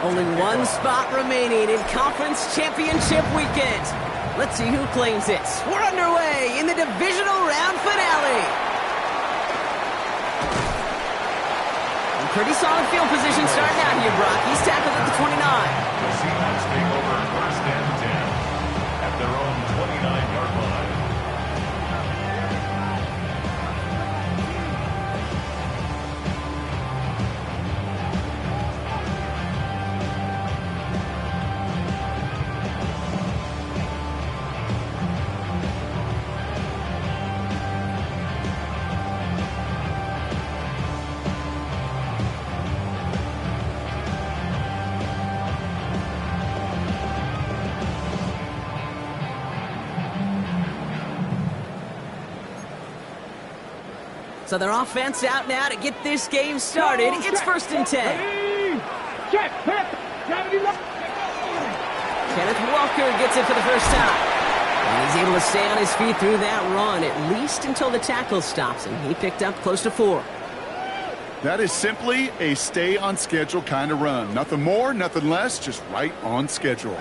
Only one spot remaining in Conference Championship Weekend. Let's see who claims it. We're underway in the Divisional Round Finale. Pretty solid field position starting out here, Brock. He's tackled at the 29. The Seahawks take over first and 10 at their own 29-yard line. So their offense out now to get this game started. It's first and 10. Kenneth Walker gets it for the first time. And he's able to stay on his feet through that run, at least until the tackle stops him. He picked up close to 4. That is simply a stay-on-schedule kind of run. Nothing more, nothing less, just right on schedule.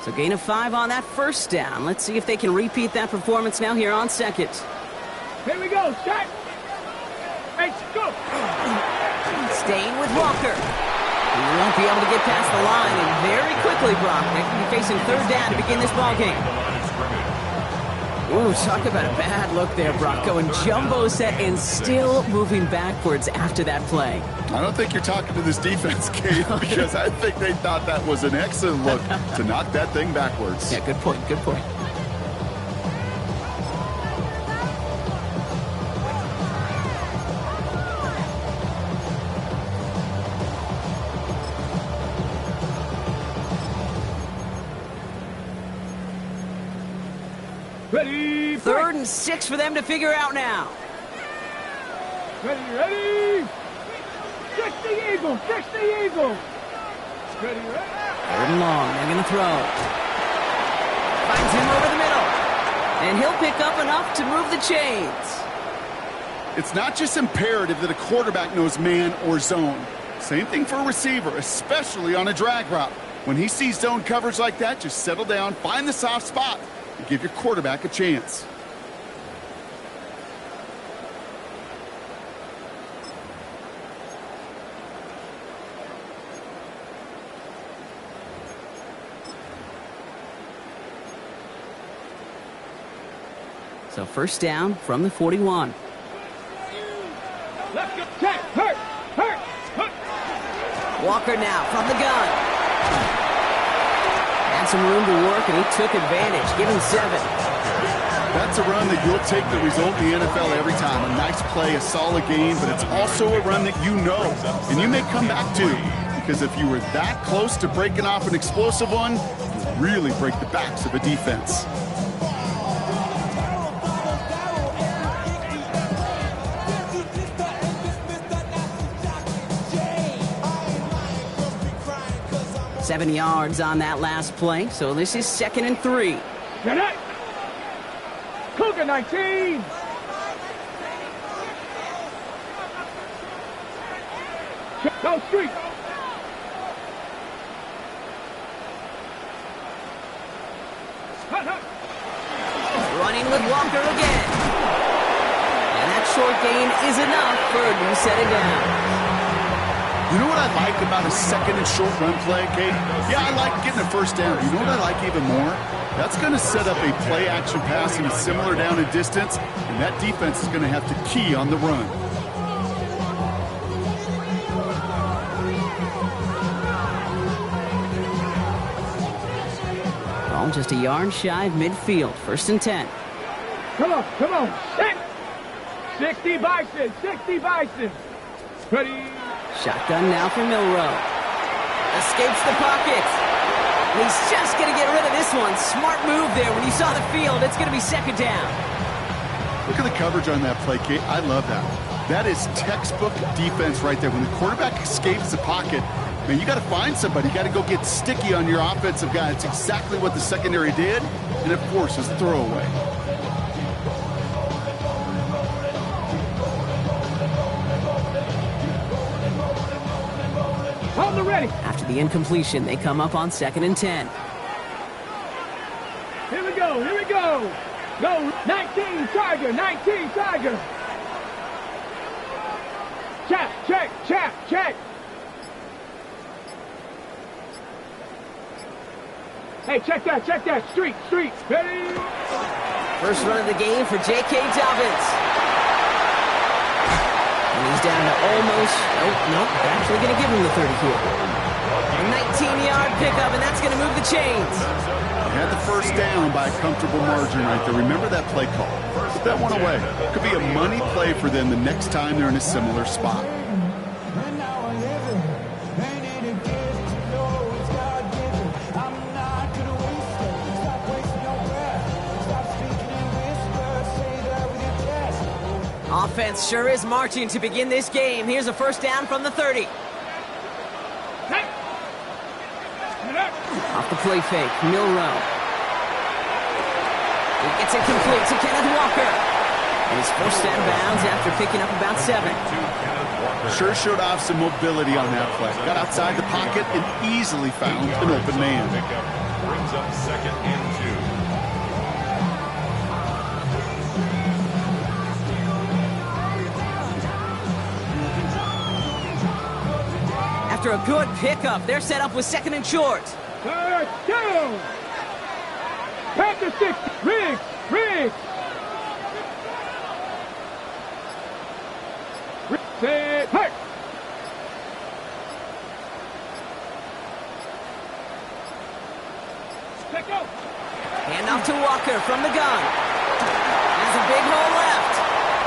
So gain of 5 on that first down. Let's see if they can repeat that performance now here on second. Here we go, shot. Hey, go. Staying with Walker. He won't be able to get past the line, and very quickly, Brock, they can be facing third down to begin this ball game. Ooh, talk about a bad look there, Brock. Going jumbo set and still moving backwards after that play. I don't think you're talking to this defense, Kate, because I think they thought that was an excellent look to knock that thing backwards. Yeah, good point, good point. Ready, Third and 6 for them to figure out now. Ready. Fix the eagle, fix the eagle. Ready. Third and long, they're going to throw. Finds him over the middle. And he'll pick up enough to move the chains. It's not just imperative that a quarterback knows man or zone. Same thing for a receiver, especially on a drag route. When he sees zone coverage like that, just settle down, find the soft spot, and give your quarterback a chance. So first down from the 41. Let's go. Check. Hurt. Walker now from the gun. Had some room to work, and he took advantage. Give him 7. That's a run that you'll take the result in the NFL every time. A nice play, a solid game, but it's also a run that you know, and you may come back to. Because if you were that close to breaking off an explosive one, you really break the backs of a defense. Seven yards on that last play, so this is 2nd and 3. Get it. Cougar 19. Down street. Running with Walker again. And that short gain is enough for a new setting down. You know what I like about a 2nd and short run play, Kate? Yeah, I like getting a first down. You know what I like even more? That's going to set up a play-action pass in a similar down and distance, and that defense is going to have to key on the run. Ball just a yard shy of midfield. 1st and 10. Come on. 60 Bison. Ready. Shotgun now for Milrow. Escapes the pocket. And he's just going to get rid of this one. Smart move there. When you saw the field, it's going to be 2nd down. Look at the coverage on that play, Kate. I love that. That is textbook defense right there. When the quarterback escapes the pocket, man, you got to find somebody. You got to go get sticky on your offensive guy. It's exactly what the secondary did, and it forces throwaway. Hold the ready. After the incompletion, they come up on 2nd and 10. Here we go. Here we go. Go. 19 Tiger. 19 Tiger. Check. Check. Check. Check. Hey, check that. Check that. Street. Street. Ready. First run of the game for J.K. Dobbins. And he's down to almost, nope, they're actually going to give him the 30 here. A 19-yard pickup, and that's going to move the chains. They had the first down by a comfortable margin right there. Remember that play call. Put that one away. Could be a money play for them the next time they're in a similar spot. Offense sure is marching to begin this game. Here's a first down from the 30. Off the play fake, Milrow. He gets it complete to Kenneth Walker. And he's forced out of bounds after picking up about 7. Sure showed off some mobility on that play. Got outside the pocket and easily found an open man. Brings up 2nd and 2. After a good pickup, they're set up with 2nd and short. Third down. Panther 6. Riggs. Riggs. Set. Hurt. Let go. Hand off to Walker from the gun. Has a big hole left.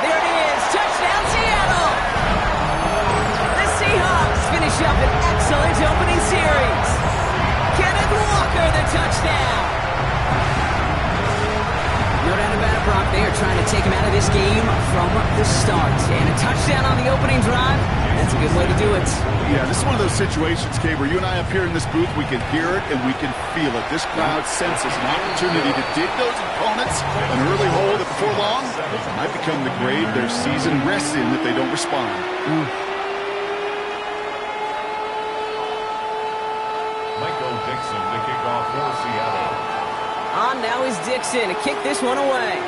There it is. Touchdown, Seattle. The Seahawks finish up an excellent opening series. Kenneth Walker, the touchdown. No doubt about it, Brock. They are trying to take him out of this game from the start. And a touchdown on the opening drive, that's a good way to do it. Yeah, this is one of those situations, Kay, where you and I up here in this booth, we can hear it and we can feel it. This crowd senses an opportunity to dig those opponents an early hole that before long might become the grave their season rests in if they don't respond. Michael Dixon to kick off for Seattle. On now is Dixon to kick this one away.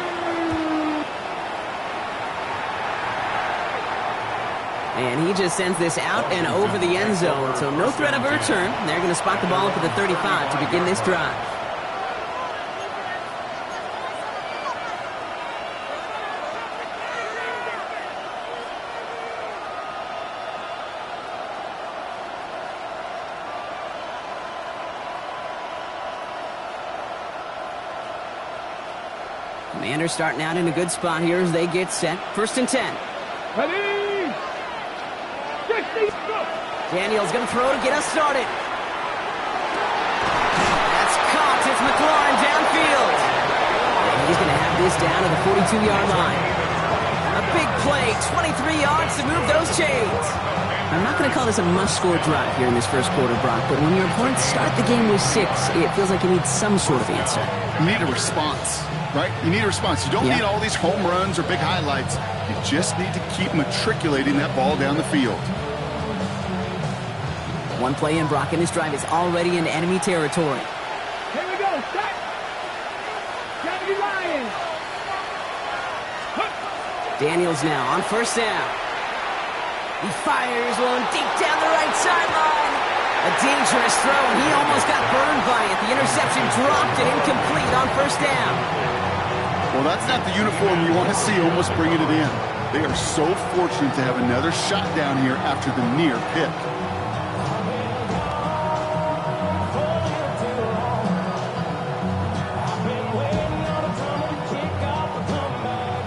And he just sends this out and over the end zone, so no threat of a return. They're going to spot the ball up at the 35 to begin this drive. Commanders starting out in a good spot here as they get set. 1st and 10. Ready. 60. Go. Daniel's going to throw to get us started. That's caught. It's McLaurin downfield. And he's going to have this down to the 42-yard line. A big play, 23 yards to move those chains. I'm not going to call this a must-score drive here in this first quarter, Brock, but when your opponents start the game with 6, it feels like you need some sort of answer. You need a response, right? You need a response. You don't need all these home runs or big highlights. You just need to keep matriculating that ball down the field. One play in, Brock, and this drive is already into enemy territory. Here we go. Start. Gotta be lying. Daniels now on 1st down. He fires one deep down the right sideline. A dangerous throw, and he almost got burned by it. The interception dropped and incomplete on 1st down. Well, that's not the uniform you want to see almost bringing it in. They are so fortunate to have another shot down here after the near pick.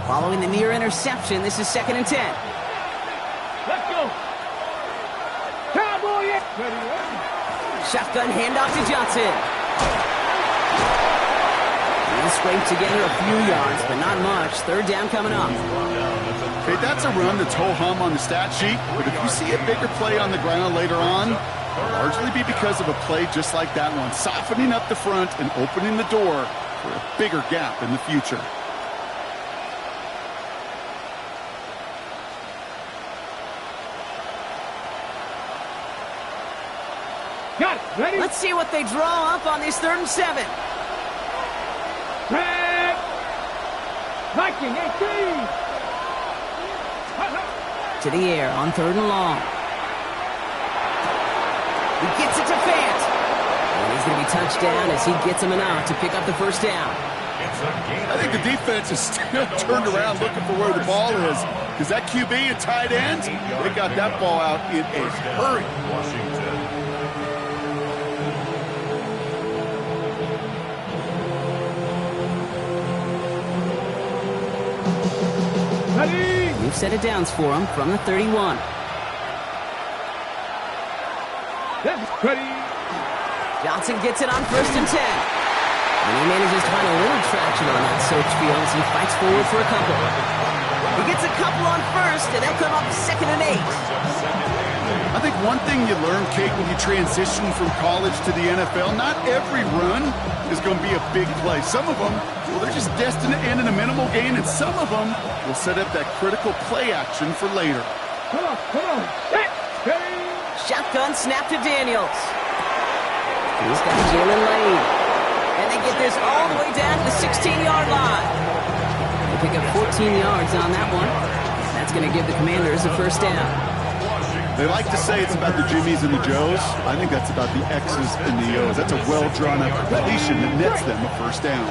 Following the near interception, this is 2nd and 10. Let's go. Cowboy. Ready. Shotgun handoff to Johnson. He scraped together a few yards, but not much. 3rd down coming up. Okay, that's a run that's ho-hum on the stat sheet, but if you see a bigger play on the ground later on, it'll largely be because of a play just like that one, softening up the front and opening the door for a bigger gap in the future. Got it. Ready? Let's see what they draw up on this 3rd and 7. Track. Viking 18. To the air on 3rd and long. He gets it to Fant. And he's going to be touched down as he gets him enough to pick up the 1st down. I think the defense is still turned around looking for where the ball is, because that QB and tight ends, they got that ball out in a hurry. Washington. Ready? New set of downs for him from the 31. Ready? Johnson gets it on 1st and 10. And he manages to find a little traction on that search field as he fights forward for a couple. He gets a couple on 1st, and they'll come up 2nd and 8. I think one thing you learn, Kate, when you transition from college to the NFL, not every run is going to be a big play. Some of them, well, they're just destined to end in a minimal gain, and some of them will set up that critical play action for later. Come on. Set. Ready? Shotgun snap to Daniels. He's got Jalen Lane. And they get this all the way down to the 16-yard line. They pick up 14 yards on that one. That's going to give the Commanders a 1st down. They like to say it's about the Jimmies and the Joes. I think that's about the X's and the O's. That's a well-drawn-up completion that nets them a 1st down.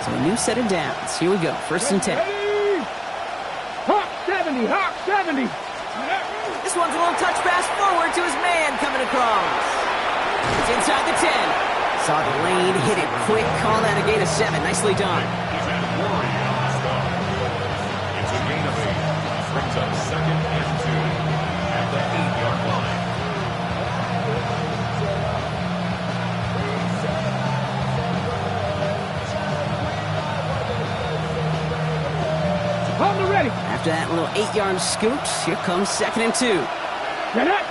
So a new set of downs. Here we go. 1st and 10. Ready? Hawk 70. Hawk 70. This one's a little touch pass forward to his man coming across. It's inside the 10. Saw the lane, hit it quick, call that a gain of 7. Nicely done. It's a gain of 8. Brings up 2nd and 2 at the 8-yard line. On the ready. After that little 8-yard scoot, here comes 2nd and 2. Get up.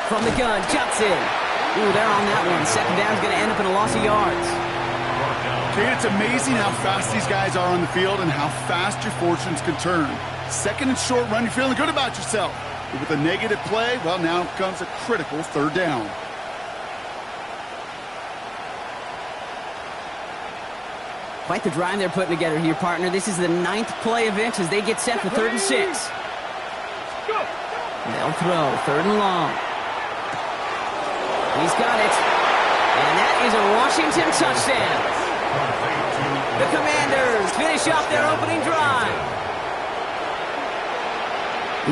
From the gun, Johnson. Ooh, they're on that one. 2nd down's going to end up in a loss of yards. Kate, it's amazing how fast these guys are on the field and how fast your fortunes can turn. 2nd and short run, you're feeling good about yourself. But with a negative play, well, now comes a critical 3rd down. Quite the drive they're putting together here, partner. This is the 9th play of it as they get set for 3rd and 6. They'll throw 3rd and long. He's got it. And that is a Washington touchdown. The Commanders finish off their opening drive.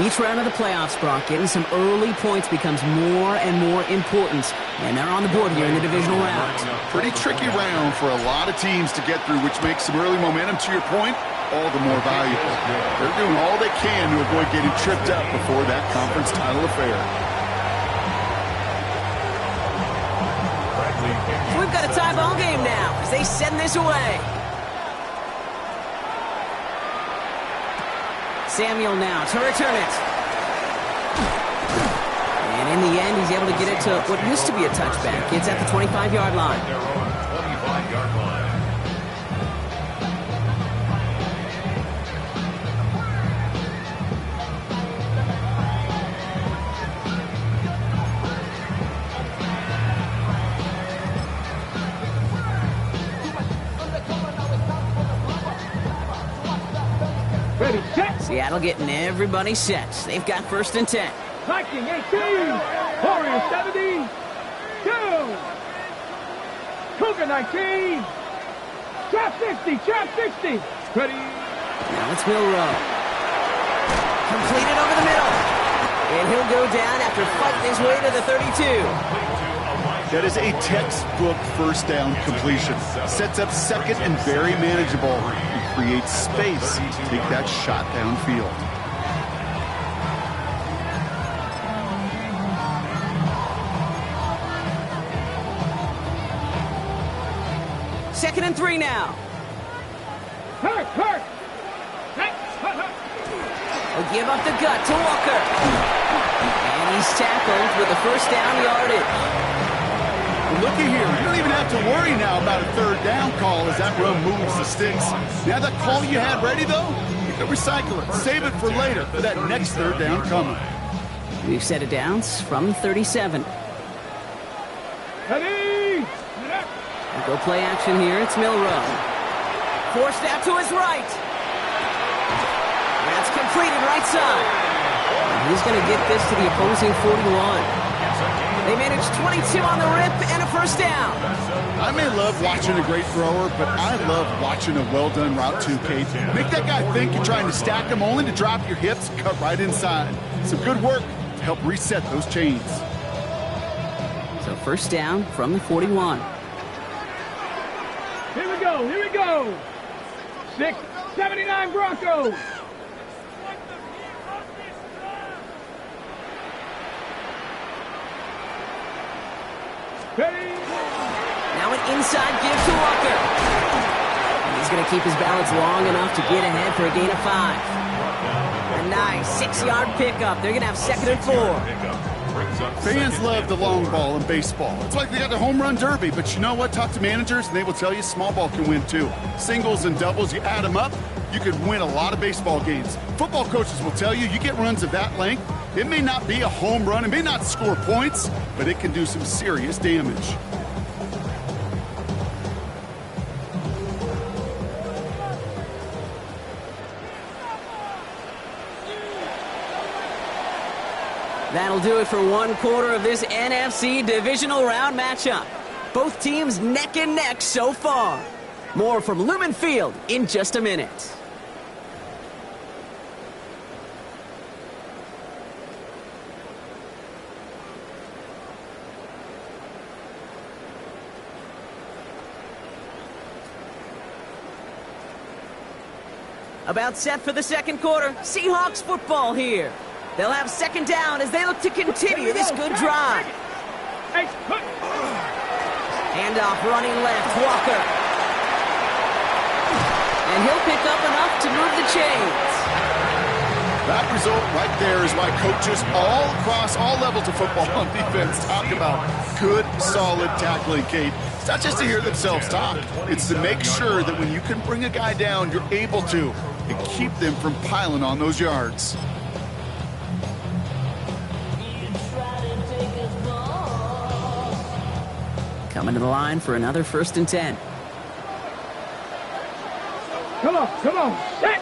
Each round of the playoffs, Brock, getting some early points becomes more and more important. And they're on the board here in the divisional round. Pretty tricky round for a lot of teams to get through, which makes some early momentum, to your point, all the more valuable. They're doing all they can to avoid getting tripped up before that conference title affair. We've got a tie ball game now as they send this away. Samuel now to return it. And in the end, he's able to get it to what used to be a touchback. It's at the 25-yard line. Their own 25-yard line. Ready, set. Seattle getting everybody set. They've got 1st and 10. Viking 18. Warrior 70. 2. Cougar 19. Trap 60. Trap 60. Ready. Now it's Milrow. Completed over the middle. And he'll go down after fighting his way to the 32. That is a textbook 1st down completion. Sets up 2nd and very manageable and creates space to take that shot downfield. Second and 3 now. Hurt. He'll give up the gut to Walker. And he's tackled with the first down yardage. Well, looky here. You don't even have to worry now about a third down call as that run moves the sticks. Now that call you had ready, though, you can recycle it. Save it for later for that next third down coming. We've set it downs from 37. Ready? We'll go play action here. It's Milrow. Forced out to his right. That's completed right side. And he's going to get this to the opposing 41. They managed 22 on the rip and a first down. I may love watching a great thrower, but I love watching a well-done route too, Kate. Make that guy think you're trying to stack him only to drop your hips, cut right inside. Some good work to help reset those chains. So first down from the 41. Here we go, here we go. 679 Broncos. Ready? Now an inside give to Walker. He's going to keep his balance long enough to get ahead for a gain of 5. A nice 6-yard pickup. They're going to have 2nd and 4. Fans love the long ball in baseball. It's like they got the home run derby, but you know what? Talk to managers, and they will tell you small ball can win too. Singles and doubles, you add them up, you could win a lot of baseball games. Football coaches will tell you, you get runs of that length, it may not be a home run, it may not score points, but it can do some serious damage. That'll do it for one quarter of this NFC Divisional Round matchup. Both teams neck and neck so far. More from Lumen Field in just a minute. About set for the second quarter. Seahawks football here. They'll have 2nd down as they look to continue this good drive. Handoff running left, Walker. And he'll pick up enough to move the chains. That result right there is why coaches all across all levels of football on defense talk about good, solid tackling, Kate. It's not just to hear themselves talk. It's to make sure that when you can bring a guy down, you're able to, and keep them from piling on those yards. Coming to the line for another 1st and 10. Come on, come on. Set.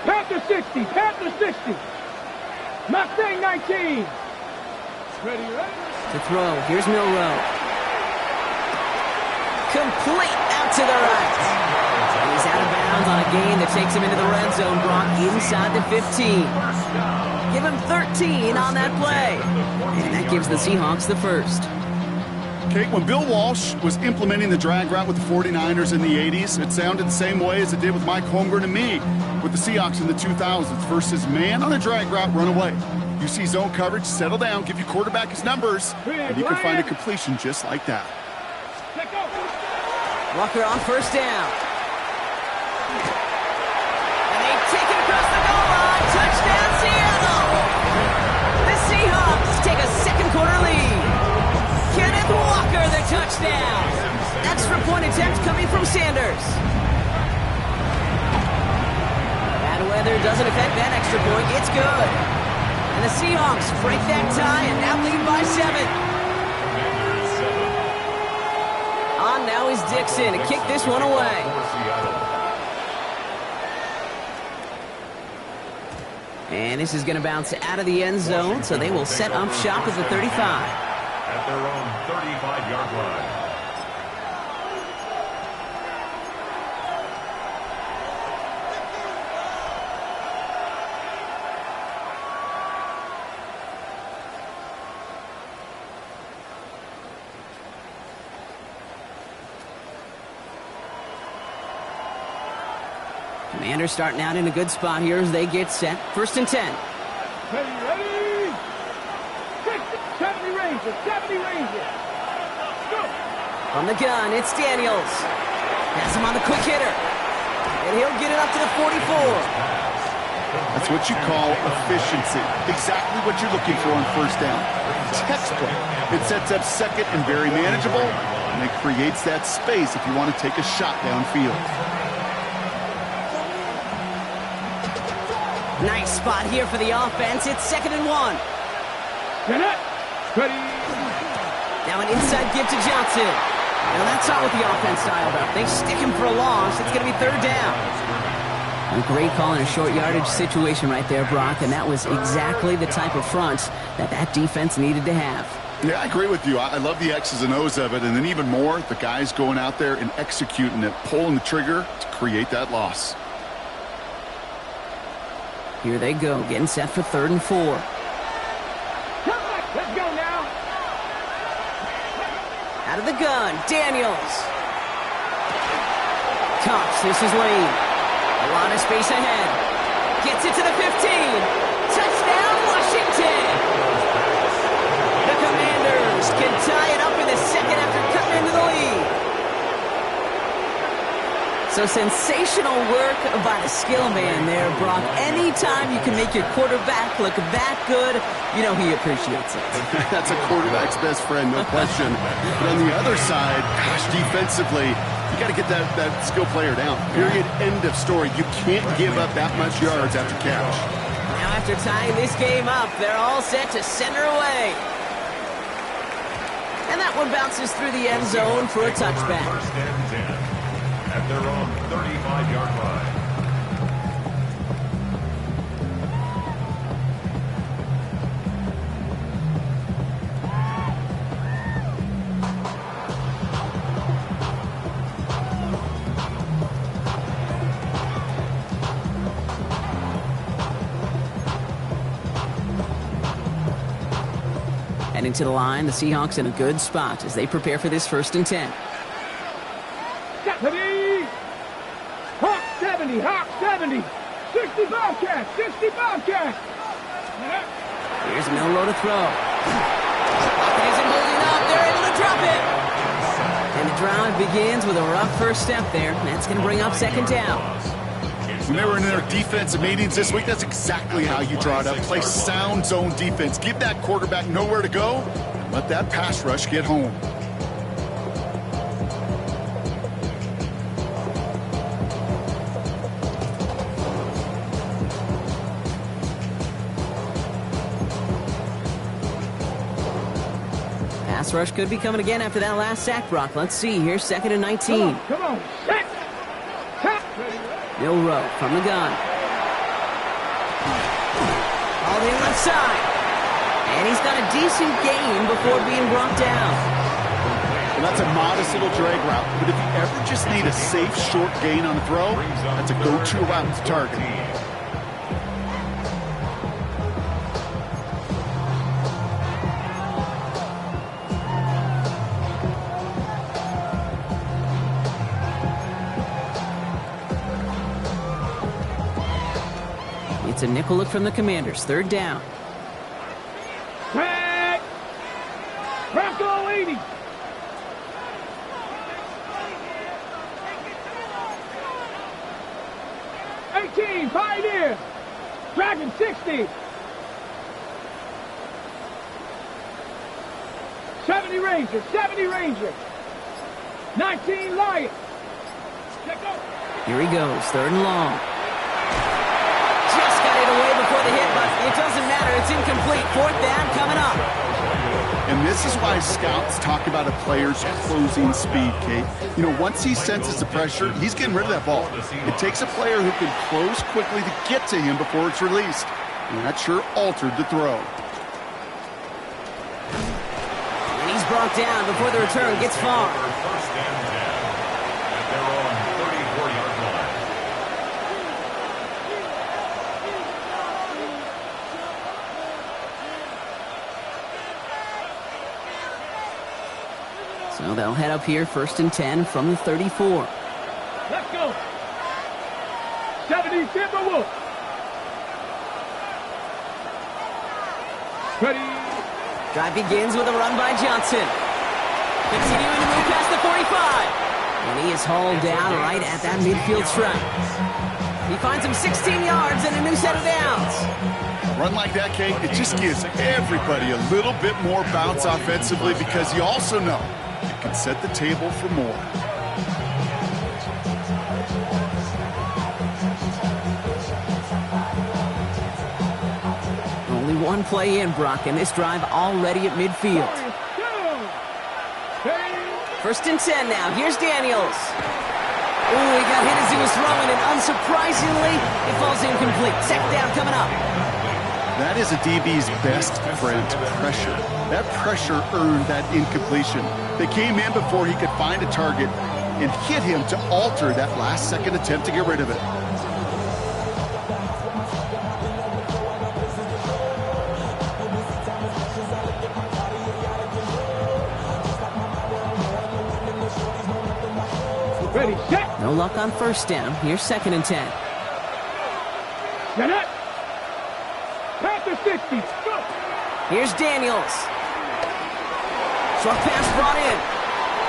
Panther 60, Panther 60. Mustang 19. Ready, ready? To throw, here's Milrow. Complete out to the right. He's out of bounds on a gain that takes him into the red zone, Brock, inside the 15. Give him 13 on that play. And that gives the Seahawks the first. Kate, when Bill Walsh was implementing the drag route with the 49ers in the 80s, it sounded the same way as it did with Mike Holmgren and me with the Seahawks in the 2000s versus man on a drag route, run away. You see zone coverage, settle down, give your quarterback his numbers, and you can find a completion just like that. Walker on 1st down. And they take it across the goal line. Touchdown, Seattle! The Seahawks take a 2nd quarter lead. Kenneth Walker, the touchdown. Extra point attempt coming from Sanders. Bad weather doesn't affect that extra point. It's good. And the Seahawks break that tie and now lead by 7. On now is Dixon to kick this one away. And this is going to bounce out of the end zone, so they will set up shop at the 35. At their own 35-yard line. Commanders starting out in a good spot here as they get set. 1st and 10. Ready, ready. 70 Rangers, 70 Rangers. Go. From the gun, it's Daniels. Has him on the quick hitter. And he'll get it up to the 44. That's It's what you call efficiency. Exactly what you're looking for on first down. Textbook. It sets up second and very manageable, and it creates that space if you want to take a shot downfield. Nice spot here for the offense. It's 2nd and 1. Ready. Now an inside give to Johnson. Now that's not what the offense styled up. They stick him for a loss. It's going to be 3rd down. A great call in a short yardage situation right there, Brock, and that was exactly the type of front that defense needed to have. Yeah, I agree with you. I love the X's and O's of it, and then even more, the guys going out there and executing it, pulling the trigger to create that loss. Here they go, getting set for 3rd and 4. Let's go now. Out of the gun, Daniels. Cox, this is Lane. A lot of space ahead. Gets it to the 15. Touchdown, Washington. The Commanders can tie it up in the second after cutting into the lead. So sensational work by the skill man there, Brock. Anytime you can make your quarterback look that good, you know he appreciates it. That's a quarterback's best friend, no question. But on the other side, gosh, defensively, you got to get that skill player down. Period. End of story. You can't give up that much yards after catch. Now after tying this game up, they're all set to send her away. And that one bounces through the end zone for a touchback. 1st and 10 at their own 35-yard line. Heading to the line, the Seahawks in a good spot as they prepare for this 1st and 10. Hawk 70, Hawk 70. 60 Bobcats, 60 Bobcats. Here's Milroe to throw. Pocket isn't holding up. They're able to drop it. And the drive begins with a rough first step there. That's going to bring up 2nd down. When they were in their defensive meetings this week, that's exactly how you draw it up. Play sound zone defense. Give that quarterback nowhere to go. And let that pass rush get home. Pass rush could be coming again after that last sack, Brock. Let's see. Here's 2nd and 19. Come on. Set. Milroe from the gun. All the left side. And he's got a decent gain before being brought down. Well, that's a modest little drag route. But if you ever just need a safe, short gain on a throw, that's a go-to route to target. It's a nickel look from the Commanders. 3rd down. Back. Bronco 80. Pioneer. Dragon 60. 70 Ranger. 70 Ranger. 19 Lion. Here he goes. 3rd and long. Just got it away before the hit, but it doesn't matter. It's incomplete. 4th down coming up. And this is why scouts talk about a player's closing speed, Kate. You know, once he senses the pressure, he's getting rid of that ball. It takes a player who can close quickly to get to him before it's released. And that sure altered the throw. And he's brought down before the return gets far. 1st and 10 at their own 34-yard line. So they'll head up here, 1st and 10 from the 34. Let's go. 70 Timberwolves. Ready. Drive begins with a run by Johnson. Continuing to move past the 45. And he is hauled down right at that midfield stripe. He finds him 16 yards and a new set of downs. A run like that, Kate, it just gives everybody a little bit more bounce offensively because you also know it can set the table for more. Only one play in, Brock, and this drive already at midfield. 1st and 10 now. Here's Daniels. Oh, he got hit as he was throwing, and unsurprisingly, it falls incomplete. 2nd down coming up. That is a DB's best friend, pressure. That pressure earned that incompletion. They came in before he could find a target and hit him to alter that last-second attempt to get rid of it. Ready, set. No luck on 1st down. Here's 2nd and 10. Get it. Past the 60. Go. Here's Daniels. Short pass brought in.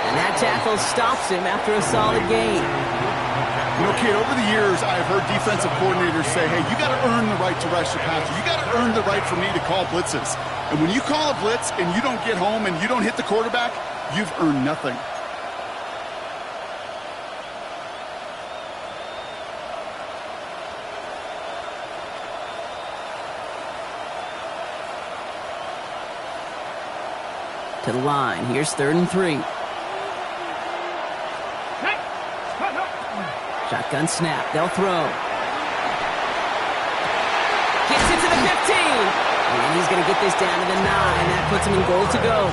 And that tackle stops him after a solid gain. You know, Kate, over the years, I've heard defensive coordinators say, hey, you got to earn the right to rush the passer. You got to earn the right for me to call blitzes. And when you call a blitz and you don't get home and you don't hit the quarterback, you've earned nothing. To the line. Here's 3rd and 3. Shotgun snap. They'll throw. Gets it to the 15. And he's going to get this down to the 9. That puts him in goal to go.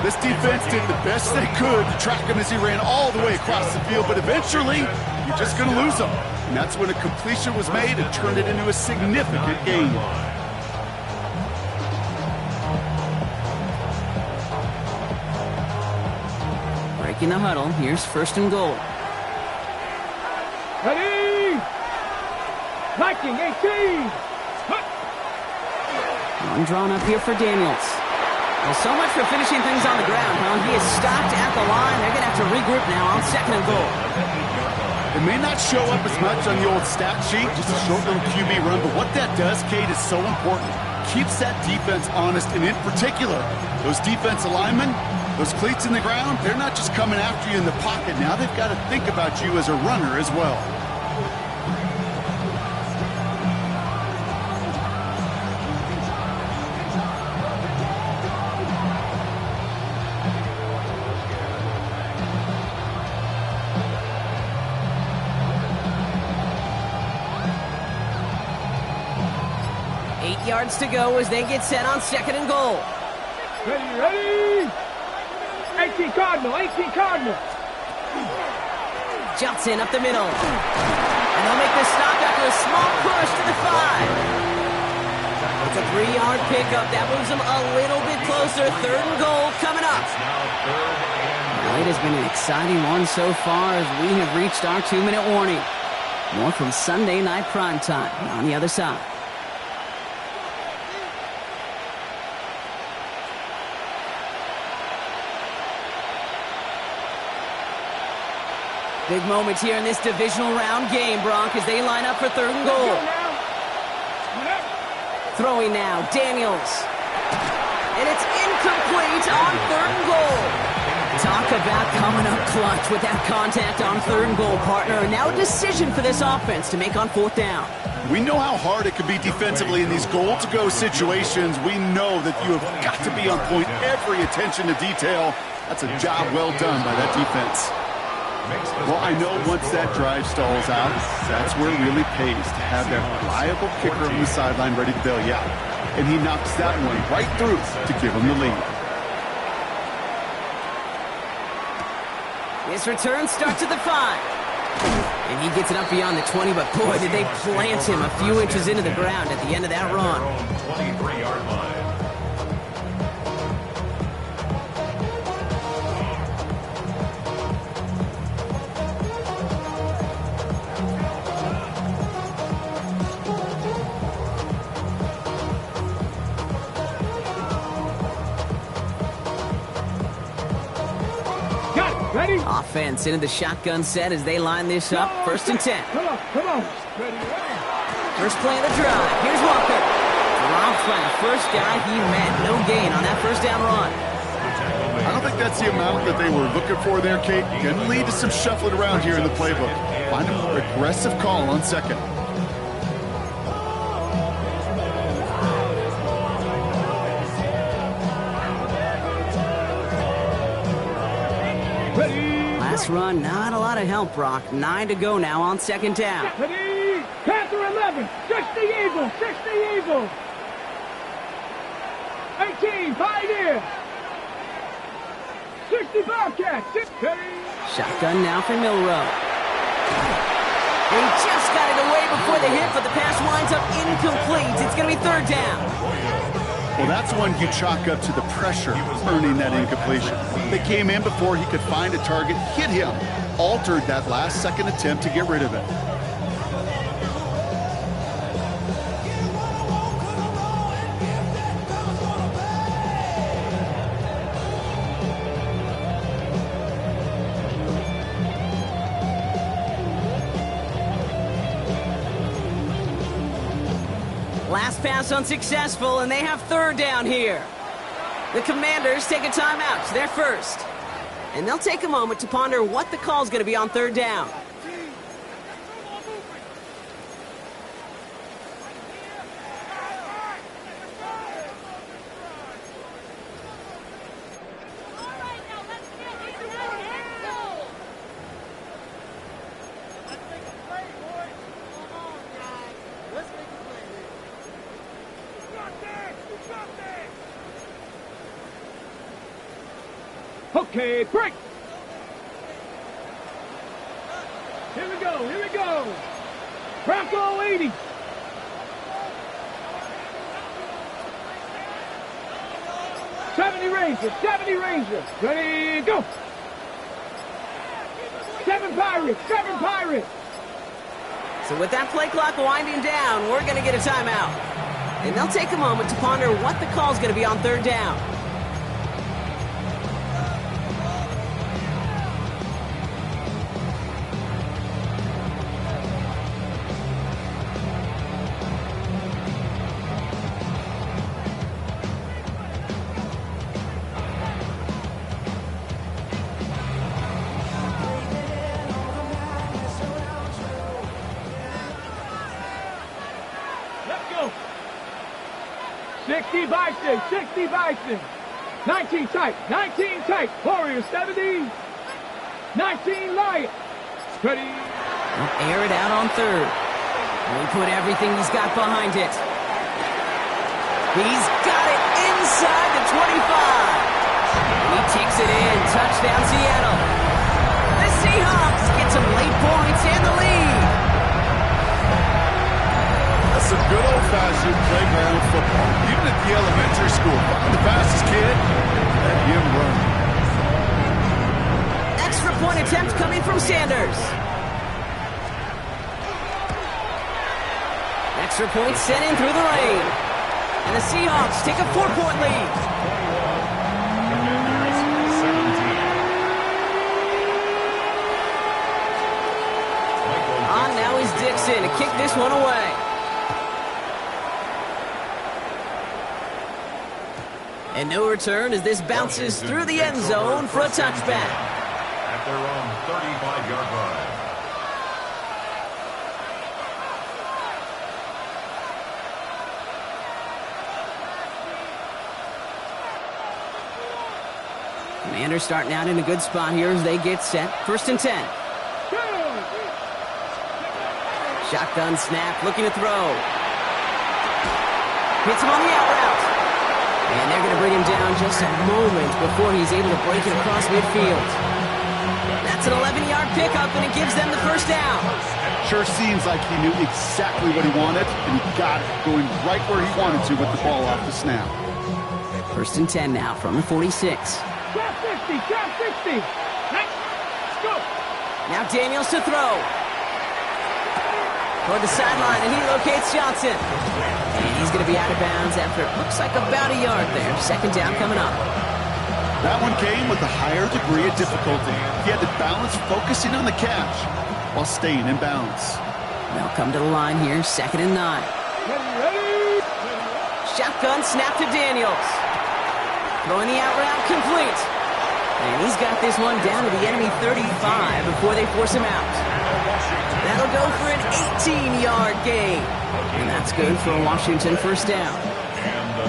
This defense did the best they could to track him as he ran all the way across the field, but eventually, you're just going to lose him. And that's when a completion was made and turned it into a significant gain. Breaking the huddle. Here's 1st and goal. Ready. Viking 18. One drawn up here for Daniels. Well, so much for finishing things on the ground, huh? He is stopped at the line. They're going to have to regroup now on 2nd and goal. It may not show up as much on the old stat sheet, just a short little QB run, but what that does, Kate, is so important. Keeps that defense honest, and in particular, those defense linemen, those cleats in the ground, they're not just coming after you in the pocket. Now they've got to think about you as a runner as well. Yards to go as they get set on 2nd and goal. Ready. 18 Cardinal. Jumps in up the middle. And they'll make the stop after a small push to the 5. It's a 3-yard pickup. That moves them a little bit closer. 3rd and goal coming up. Well, it has been an exciting one so far as we have reached our 2-minute warning. More from Sunday Night Primetime on the other side. Big moments here in this divisional round game, Bronk, as they line up for 3rd and goal. Throwing now, Daniels. And it's incomplete on 3rd and goal. Talk about coming up clutch with that contact on 3rd and goal, partner. And now a decision for this offense to make on 4th down. We know how hard it can be defensively in these goal-to-go situations. We know that you have got to be on point, every attention to detail. That's a job well done by that defense. Well, I know once that drive stalls out, that's where it really pays to have that reliable kicker on the sideline ready to bail you out. And he knocks that one right through to give him the lead. This return starts at the 5. And he gets it up beyond the 20, but boy, did they plant him a few inches into the ground at the end of that run. 23-yard line. Ready? Offense into the shotgun set as they line this up. 1st and 10. Come on. Ready. First play of the drive. Here's Walker. Dropped by the first guy he met. No gain on that first down run. I don't think that's the amount that they were looking for there, Kate. Can lead to some shuffling around here in the playbook. Find a more aggressive call on second. Last run, not a lot of help, Brock. 9 to go now on second down. Panther 11, 60 Eagles, 60 Eagles. 18, Pioneer. 60 Bobcats, 60. Shotgun now for Milrow. He just got it away before the hit, but the pass winds up incomplete. It's going to be third down. Well, that's one you chalk up to the pressure earning that incompletion. They came in before he could find a target, hit him, altered that last second attempt to get rid of it. Last pass unsuccessful, and they have third down here. The Commanders take a timeout. They're first. And they'll take a moment to ponder what the call's going to be on third down. Okay, break. Here we go, here we go. Bronco 80. Seventy Rangers. Ready, go. 7 Pirates, 7 Pirates. So with that play clock winding down, we're going to get a timeout. And they'll take a moment to ponder what the call's going to be on third down. Let's go. 60 Bison. 19 tight. Warriors 70. 19 Lions. Ready. He'll air it out on third. And he put everything he's got behind it. He's got it inside the 25. He takes it in. Touchdown, Seattle. The Seahawks get some late points and the lead. That's some good old-fashioned playground football. Even at the elementary school, find the fastest kid, let him run. Extra point attempt coming from Sanders. Extra point sent in through the lane. And the Seahawks take a 4-point lead. On now is Dixon to kick this one away. And no return as this bounces through the end zone for a touchback. At their own 35-yard line. Commanders starting out in a good spot here as they get set. 1st and 10. Shotgun snap, looking to throw. Hits him on the out route. And they're going to bring him down just a moment before he's able to break it across midfield. That's an 11-yard pickup, and it gives them the first down. Sure seems like he knew exactly what he wanted, and he got it, going right where he wanted to with the ball off the snap. 1st and 10 now from the 46. Trap 60. Let's go. Now Daniels to throw. Toward the sideline, and he locates Johnson. And he's going to be out of bounds after it looks like about a yard there. 2nd down coming up. That one came with a higher degree of difficulty. He had to balance focusing on the catch while staying in bounds. They'll come to the line here, 2nd and 9. Shotgun snap to Daniels. Throwing the out route complete. And he's got this one down to the enemy 35 before they force him out. That'll go for an 18-yard gain. And that's good for a Washington first down.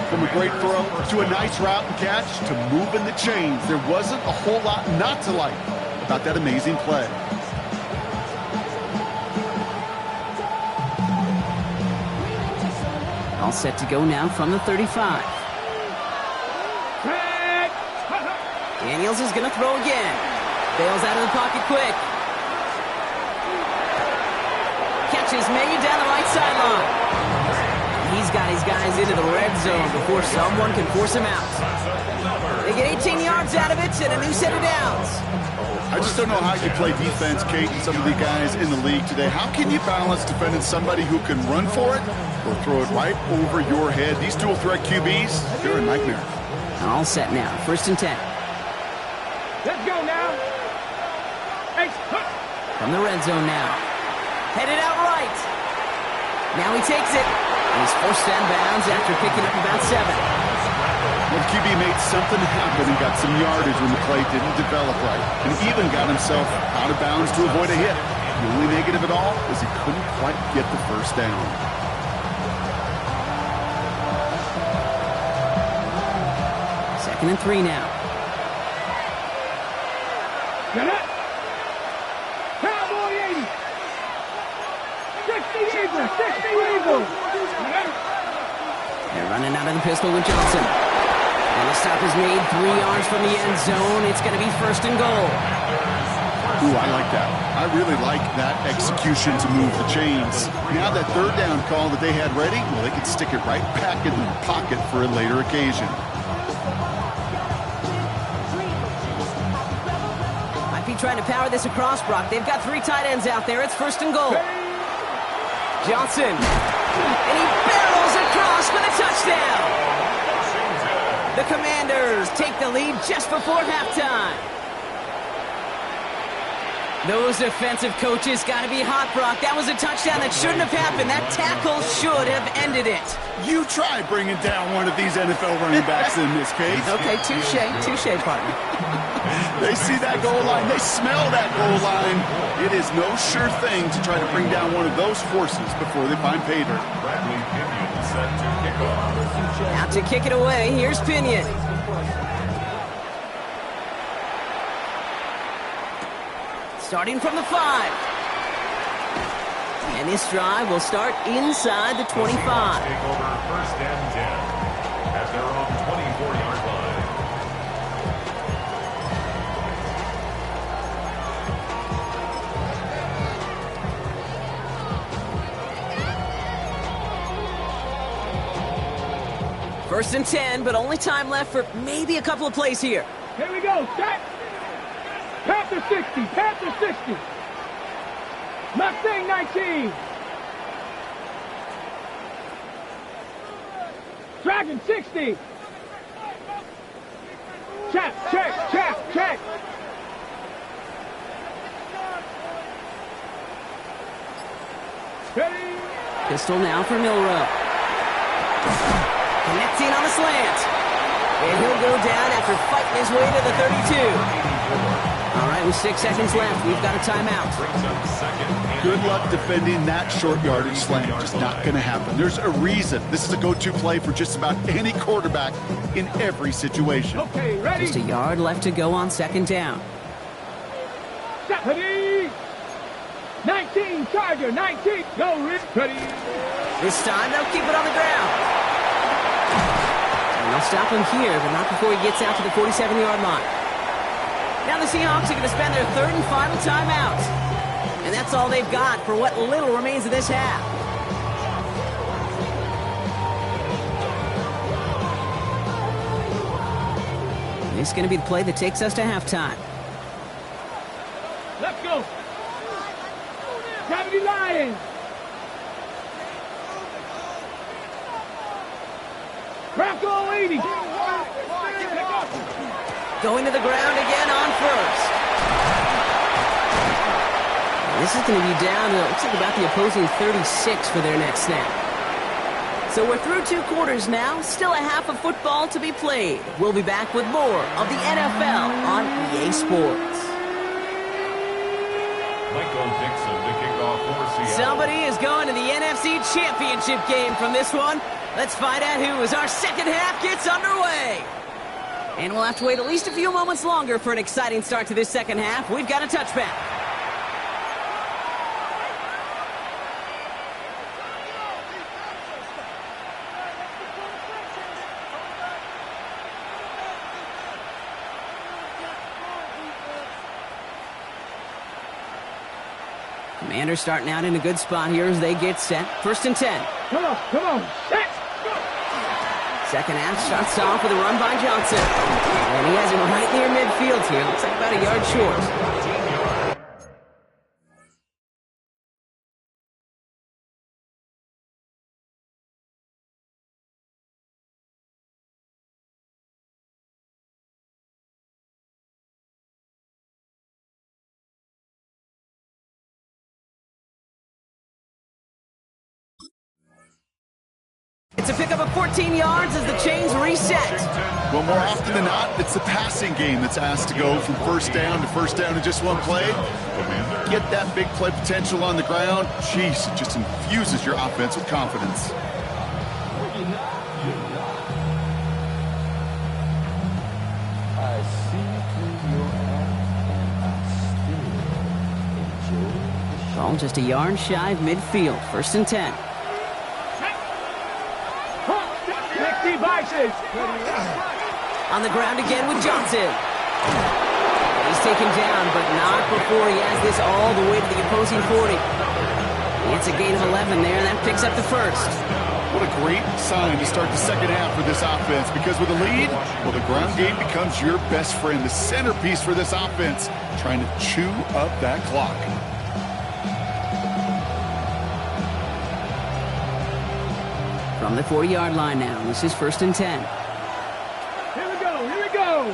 From a great throw to a nice route and catch to moving the chains, there wasn't a whole lot not to like about that amazing play. All set to go now from the 35. Daniels is going to throw again. Bails out of the pocket quick. Catch is made down the right sideline. He's got his guys into the red zone before someone can force him out. They get 18 yards out of it and a new set of downs. I just don't know how you play defense, Kate, and some of the guys in the league today. How can you balance defending somebody who can run for it or throw it right over your head? These dual threat QBs, they're a nightmare. All set now, 1st and 10. Let's go now. From the red zone now. Headed out right. Now he takes it. And he's forced down bounds after picking up about 7. Well, the QB made something happen and got some yardage when the play didn't develop right. And even got himself out of bounds to avoid a hit. The only negative at all is he couldn't quite get the first down. Second and 3 now. Get it. Cowboy 80. 60 Eagles. 60 Eagles. They're running out of the pistol with Johnson. And the stop is made 3 yards from the end zone. It's going to be 1st and goal. Ooh, I like that. I really like that execution to move the chains. Now that 3rd down call that they had ready, well, they could stick it right back in the pocket for a later occasion. Might be trying to power this across, Brock. They've got 3 tight ends out there. It's 1st and goal. Johnson. And he barrels across with a touchdown. The Commanders take the lead just before halftime. Those defensive coaches got to be hot, Brock. That was a touchdown that shouldn't have happened. That tackle should have ended it. You try bringing down one of these NFL running backs in this case. Okay, touche, partner. They see that goal line. They smell that goal line. It is no sure thing to try to bring down one of those horses before they find pay dirt. Bradley Pinion set to kick off. Out to kick it away. Here's Pinion. Starting from the 5. And this drive will start inside the 25. Take over 1st and 10 at their own 24-yard line. First and 10, but only time left for maybe a couple of plays here. Here we go. Set. Panther 60. Panther 60. Mustang 19. Dragon 60. Check. Ready. Pistol now for Milrow. Connecting on the slant. And he'll go down after fighting his way to the 32. All right, with 6 seconds left, we've got a timeout. Good luck defending that short yardage slant. Just not going to happen. There's a reason. This is a go-to play for just about any quarterback in every situation. Okay, ready. Just a yard left to go on 2nd down. Ready. 19, Charger, 19. Go, Rick. Ready. This time, they'll keep it on the ground. And they'll stop him here, but not before he gets out to the 47-yard line. Now the Seahawks are going to spend their 3rd and final timeout. And that's all they've got for what little remains of this half. This is going to be the play that takes us to halftime. Let's go. Gravity Lions. Bronco 80. Going to the ground again on 1st. This is going to be down to, looks like about the opposing 36 for their next snap. So we're through 2 quarters now, still a half of football to be played. We'll be back with more of the NFL on EA Sports. Michael Dixon to kick off for Seattle. Somebody is going to the NFC Championship game from this one. Let's find out who as our second half gets underway. And we'll have to wait at least a few moments longer for an exciting start to this second half. We've got a touchback. Commanders starting out in a good spot here as they get set. 1st and 10. Come on, set! Second half starts off with a run by Johnson. And he has him right near midfield here. Looks like about a yard short. It's a pickup of 14 yards as the chains reset. Well, more often than not, it's the passing game that's asked to go from first down in just one play. Get that big play potential on the ground. Jeez, it just infuses your offense with confidence. Ball just a yard shy of midfield. 1st and 10. On the ground again with Johnson. He's taken down, but not before he has this all the way to the opposing 40. It's a gain of 11 there, and that picks up the first. What a great sign to start the second half for this offense, because with a lead, well, the ground game becomes your best friend, the centerpiece for this offense, trying to chew up that clock. From the 40-yard line now, this is 1st and 10. Here we go.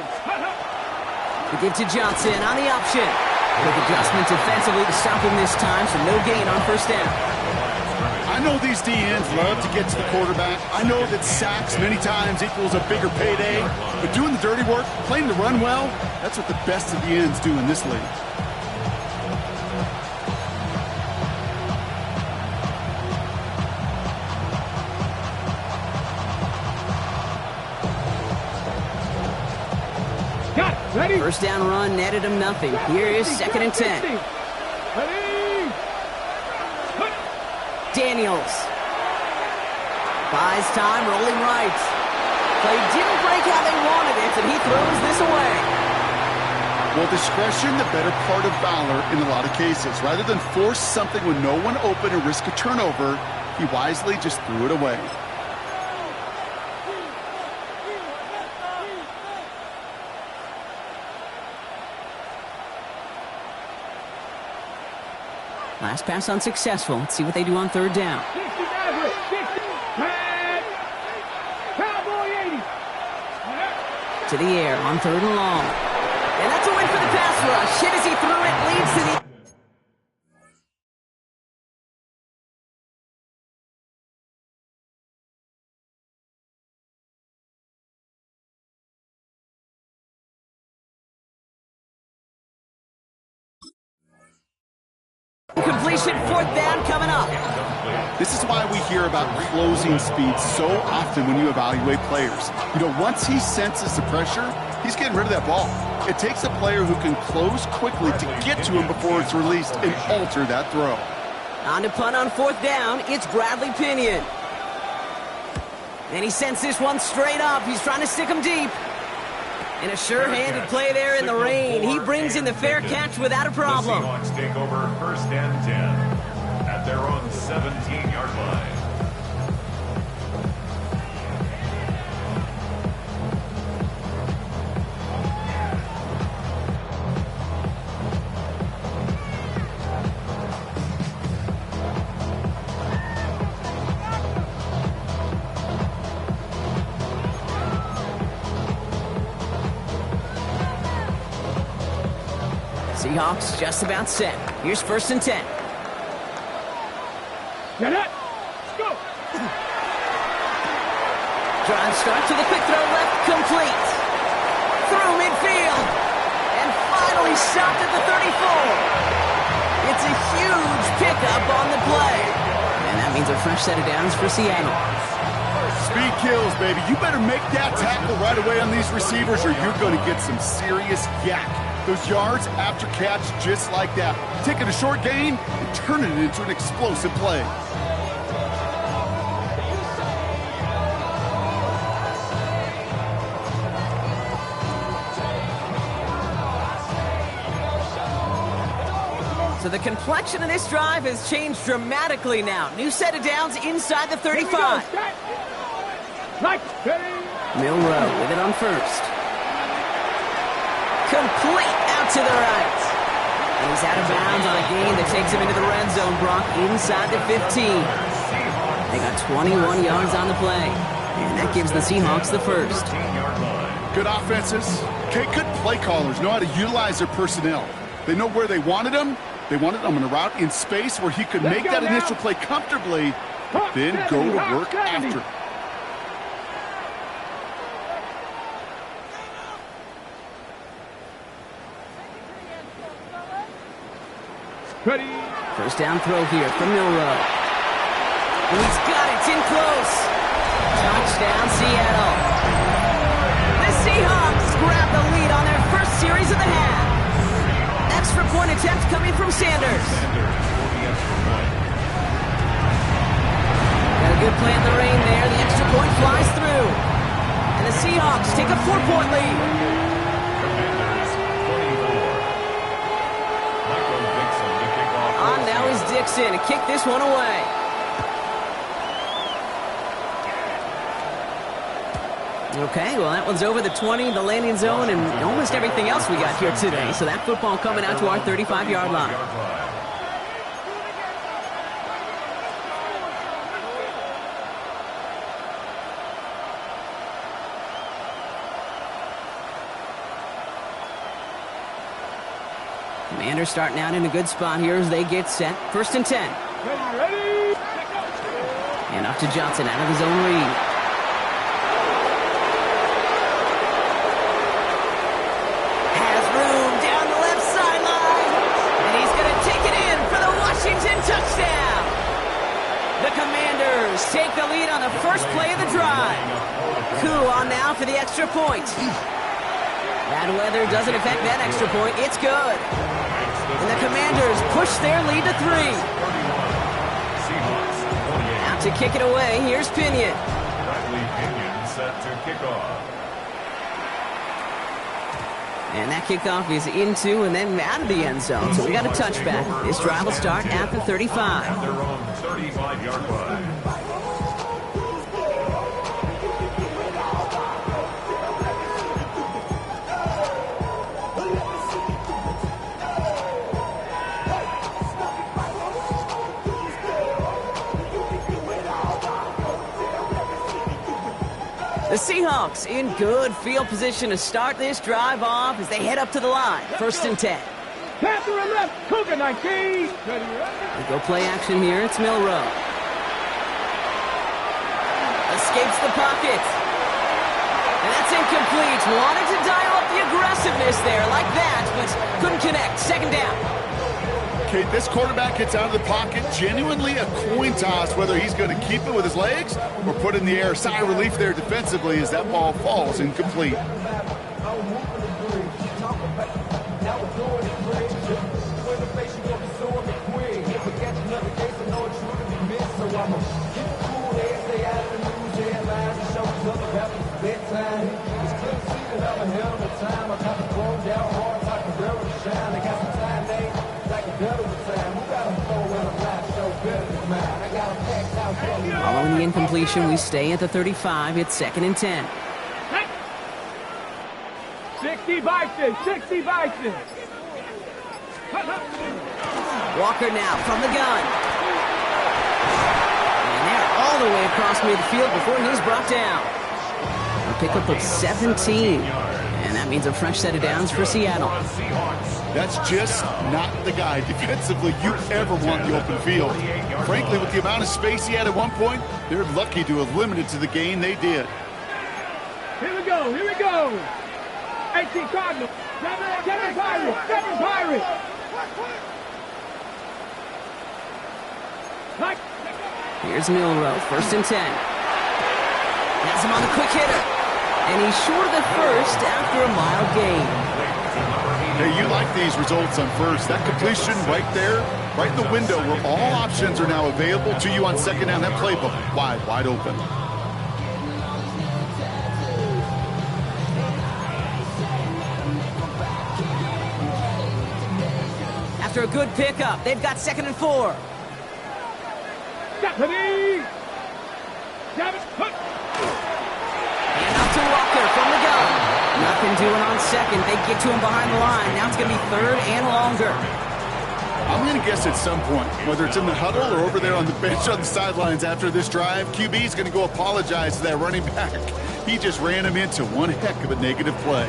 The give to Johnson on the option. Quick adjustment defensively to stop him this time, so no gain on 1st down. I know these DNs love to get to the quarterback. I know that sacks many times equals a bigger payday, but doing the dirty work, playing the run well, that's what the best of the ends do in this league. Ready? 1st down run netted him nothing. Here is 2nd and 10. Ready? Daniels. Buys time, rolling right. Play didn't break how they wanted it, and he throws this away. Well, discretion, the better part of valor in a lot of cases. Rather than force something with no one open and risk a turnover, he wisely just threw it away. Last pass unsuccessful. Let's see what they do on 3rd down. 60 Maverick, 60. Cowboy 80. To the air on 3rd and long. And that's a win for the pass rush. Hit as he threw it, leads to the... Completion, 4th down coming up. This is why we hear about closing speed so often when you evaluate players. You know, once he senses the pressure, he's getting rid of that ball. It takes a player who can close quickly to get to him before it's released and alter that throw. On to punt on 4th down, it's Bradley Pinion. And he sends this one straight up. He's trying to stick him deep. And a sure-handed play there in the rain. He brings in the fair catch without a problem. The Seahawks take over 1st and 10 at their own 17-yard line. Seahawks just about set. Here's 1st and 10. Get it. Go. Drive start to the quick throw left, complete. Through midfield. And finally stopped at the 34. It's a huge pickup on the play. And that means a fresh set of downs for Seattle. Speed kills, baby. You better make that tackle right away on these receivers or you're going to get some serious yak. Those yards after catch just like that. Taking a short gain and turning it into an explosive play. So the complexion of this drive has changed dramatically now. New set of downs inside the 35. Milrow with it on 1st. Complete out to the right. And he's out of bounds on a gain that takes him into the red zone, Brock, inside the 15. They got 21 yards on the play. And that gives the Seahawks the 1st. Good offenses. Okay, good play callers know how to utilize their personnel. They know where they wanted them. They wanted him on a route in space where he could make that initial play comfortably, then go to work after. Ready. 1st down throw here from Milrow. And he's got it. It's in close. Touchdown, Seattle. The Seahawks grab the lead on their first series of the half. Extra point attempt coming from Sanders. Got a good play in the rain there. The extra point flies through. And the Seahawks take a 4-point lead. On now is Dixon to kick this one away. Okay, well, that one's over the 20, the landing zone, and almost everything else we got here today. So that football coming out to our 35-yard line. Commanders starting out in a good spot here as they get set. 1st and 10. Ready. And off to Johnson out of his own read. Touchdown! The Commanders take the lead on the first play of the drive. Koo on now for the extra point. Bad weather doesn't affect that extra point. It's good. And the Commanders push their lead to 3. Out to kick it away, here's Pinion. Bradley Pinion set to kick off. And that kickoff is into and then out of the end zone. So we got a touchback. This drive will start at the 35. At their own 35-yard line. The Seahawks in good field position to start this drive off as they head up to the line. 1st and 10. Panther and left. Cougar 19. We go play action here. It's Milrow. Escapes the pocket. And that's incomplete. Wanted to dial up the aggressiveness there like that, but couldn't connect. 2nd down. Okay, this quarterback gets out of the pocket, genuinely a coin toss whether he's going to keep it with his legs or put it in the air. Sigh of relief there defensively as that ball falls incomplete. Following the incompletion, we stay at the 35. It's 2nd and 10. 60 Bison, 60 Bison. Walker now from the gun. And they're all the way across midfield before he's brought down. A pickup of 17. And that means a fresh set of downs for Seattle. That's just not the guy defensively you ever want in the open field. Frankly, with the amount of space he had at one point, they're lucky to have limited to the gain they did. Here we go, here we go. 18 Cardinals. 7 Pirates, 7 Pirates. Here's Milrow, 1st and 10. Has him on the quick hitter. And he's short of the first after a mild gain. Hey, you like these results on first. That completion right there, right in the window where all options are now available to you on second down. That playbook wide open. After a good pickup, they've got 2nd and 4. Stephanie! And out to Walker from the gun. Nothing doing on second. They get to him behind the line. Now it's going to be 3rd and longer. I'm going to guess at some point, whether it's in the huddle or over there on the bench on the sidelines after this drive, QB is going to go apologize to that running back. He just ran him into one heck of a negative play.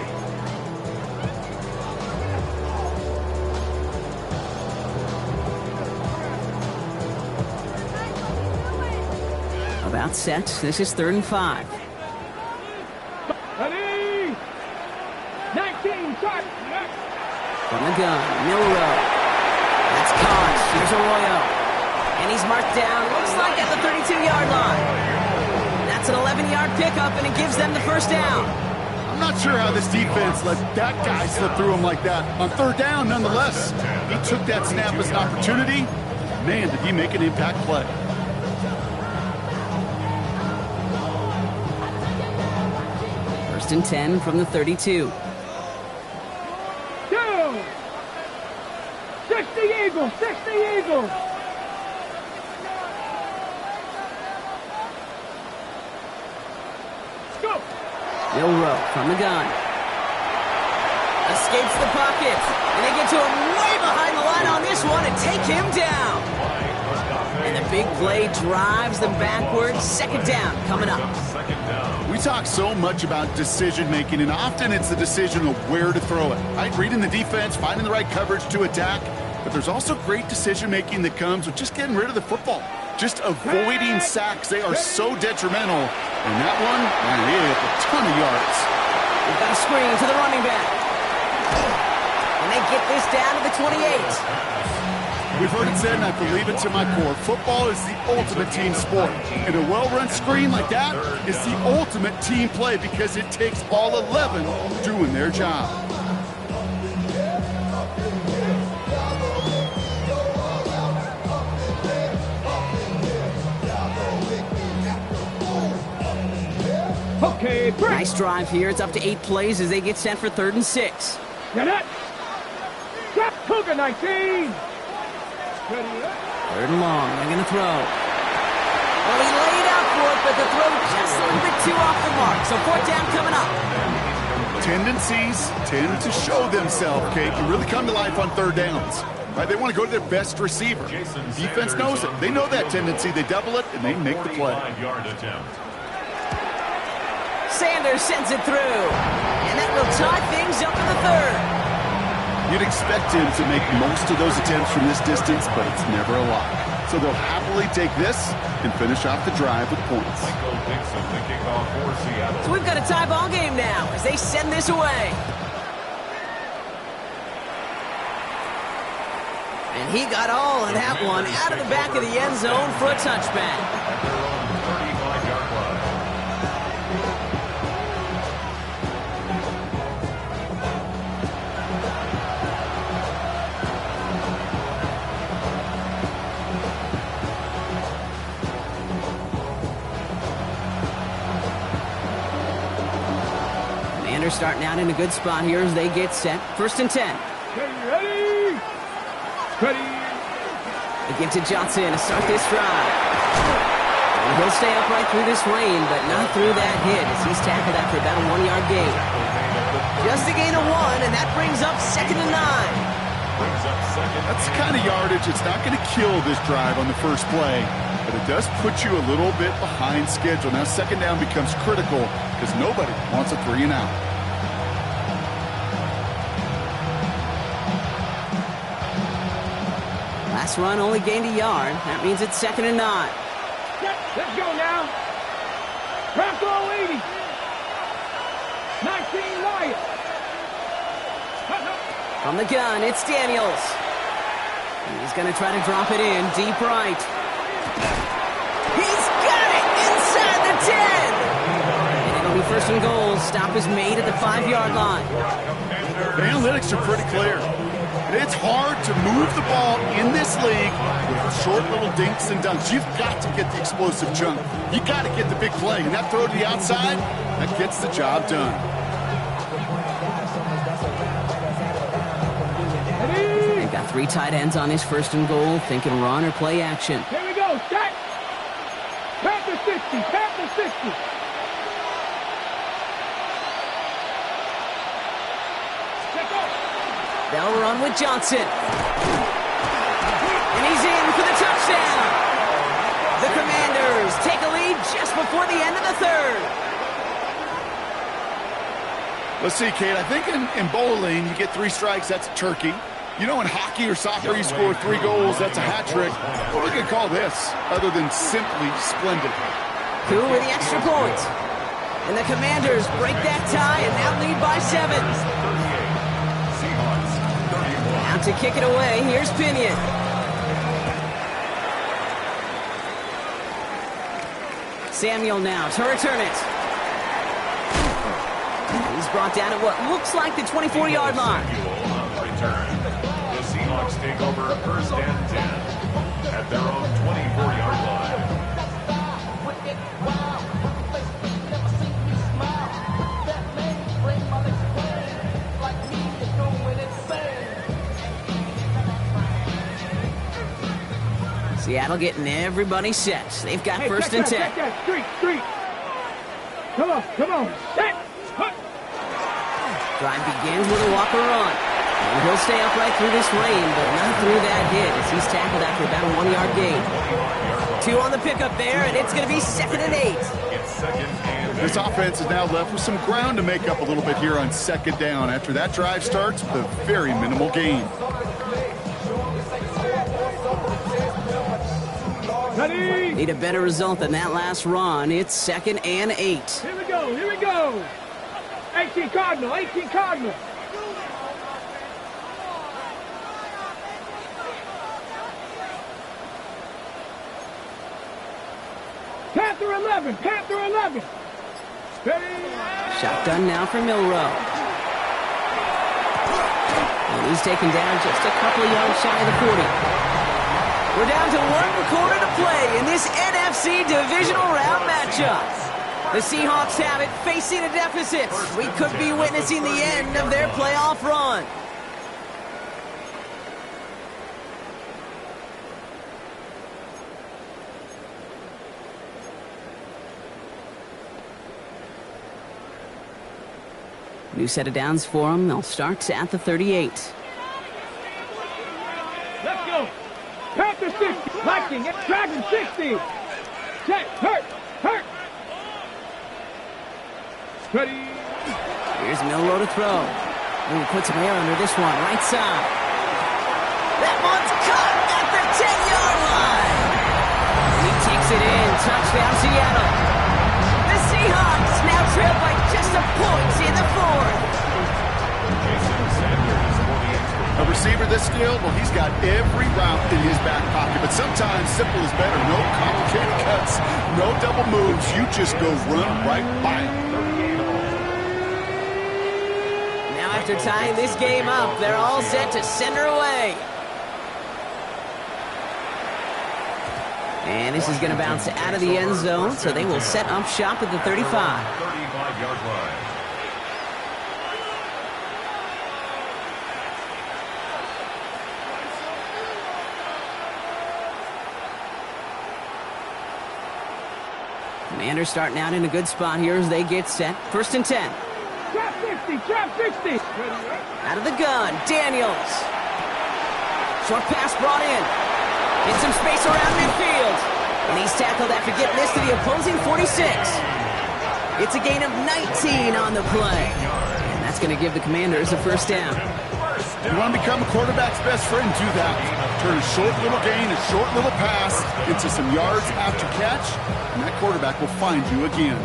About set. This is 3rd and 5. Ready? 19, start. From the gun, Milrow. That's caught. Here's Arroyo. And he's marked down, looks like at the 32-yard line. That's an 11-yard pickup, and it gives them the 1st down. I'm not sure how this defense let that guy slip through him like that. On 3rd down, nonetheless, he took that snap as an opportunity. Man, did he make an impact play. First and 10 from the 32. 60 Eagles, 60 Eagles. Let's go. Milrow from the gun. Escapes the pocket. And they get to him way behind the line on this one and take him down. And the big play drives them backwards. 2nd down coming up. We talk so much about decision-making, and often it's the decision of where to throw it. Right? Reading the defense, finding the right coverage to attack. But there's also great decision-making that comes with just getting rid of the football. Just avoiding sacks. They are so detrimental. And that one, man, he hit a ton of yards. We've got a screen to the running back. And they get this down to the 28. We've heard it said, and I believe it to my core, football is the ultimate team sport. And a well-run screen like that is the ultimate team play because it takes all 11 doing their job. Okay, break. Nice drive here. It's up to 8 plays as they get set for 3rd and 6. Get it. Stop, Cougar 19. 3rd and long. They're going to throw. Well, he laid out for it, but the throw just a little bit too off the mark. So 4th down coming up. Tendencies tend to show themselves, Kate, and really come to life on 3rd downs. Right? They want to go to their best receiver. Defense knows it. They know that tendency. They double it, and they make the play. Sanders sends it through. And that will tie things up in the 3rd. You'd expect him to make most of those attempts from this distance, but it's never a lot. So they'll happily take this and finish off the drive with points. So we've got a tie ball game now as they send this away. And he got all of that one out of the back of the end zone for a touchback. Starting out in a good spot here as they get set. 1st and 10. Ready? Ready? They give to Johnson to start this drive. And he'll stay upright through this rain, but not through that hit as he's tackled after about a 1-yard gain. Just a gain of 1, and that brings up 2nd and 9. That's the kind of yardage it's not going to kill this drive on the first play, but it does put you a little bit behind schedule. Now 2nd down becomes critical because nobody wants a 3 and out. last run only gained a yard. That means it's 2nd and 9. Let's go now. Bronco 80. 19 Lions. From the gun, it's Daniels. He's going to try to drop it in deep right. He's got it inside the 10. And it'll be 1st and goal. Stop is made at the 5-yard line. The analytics are pretty clear. It's hard to move the ball in this league with short little dinks and dunks. You've got to get the explosive chunk. You got to get the big play. And that throw to the outside, that gets the job done. They've got 3 tight ends on his 1st and goal, thinking run or play action. Here we go, set. Panther 60, Panther 60. They'll run with Johnson. And he's in for the touchdown. The Commanders take a lead just before the end of the 3rd. Let's see, Kate. I think in bowling, you get 3 strikes, that's a turkey. You know, in hockey or soccer, you score 3 goals, that's a hat trick. What are we going to call this, other than simply splendid? Coup with the extra point. And the Commanders break that tie and now lead by 7. Out to kick it away, here's Pinion. Samuel now to return it. He's brought down at what looks like the 24-yard line. The Seahawks take over 1st and 10 at their own 24-yard line. Seattle getting everybody set. They've got 1st and 10. Street. Come on. Set. Drive begins with a walker run. And he'll stay upright through this rain, but not through that hit as he's tackled after about a 1-yard gain. 2 on the pickup there, and it's going to be 2nd and 8. This offense is now left with some ground to make up a little bit here on 2nd down after that drive starts with a very minimal gain. Need a better result than that last run. It's 2nd and 8. Here we go. 18 Cardinal. Panther 11. Shotgun now for Milrow. And he's taken down just a couple of yards shy of the 40. We're down to 1 quarter to play in this NFC Divisional Round matchup. The Seahawks have it, facing a deficit. We could be witnessing the end of their playoff run. New set of downs for them. They'll start at the 38. Let's go. Panther 60. Viking. Dragon 60. Check. Hurt. Ready. Here's Milrow to throw. Ooh, puts some air under this one. Right side. That one's caught at the 10-yard line. He takes it in. Touchdown, Seattle. The Seahawks now trail by just a point in the 4th. A receiver this skilled, well, he's got every route in his back pocket, but sometimes simple is better. No complicated cuts, no double moves. You just go run right by him. Now after tying this game up, they're all set to send her away. And this is going to bounce out of the end zone, so they will set up shop at the 35. 35-yard line. Commanders starting out in a good spot here as they get set. 1st and 10. Trap 60. Out of the gun, Daniels. Short pass brought in. In some space around midfield. And he's tackled after getting this to the opposing 46. It's a gain of 19 on the play. And that's going to give the Commanders a 1st down. You want to become a quarterback's best friend, do that. Turn a short little gain, a short little pass into some yards after catch, and that quarterback will find you again.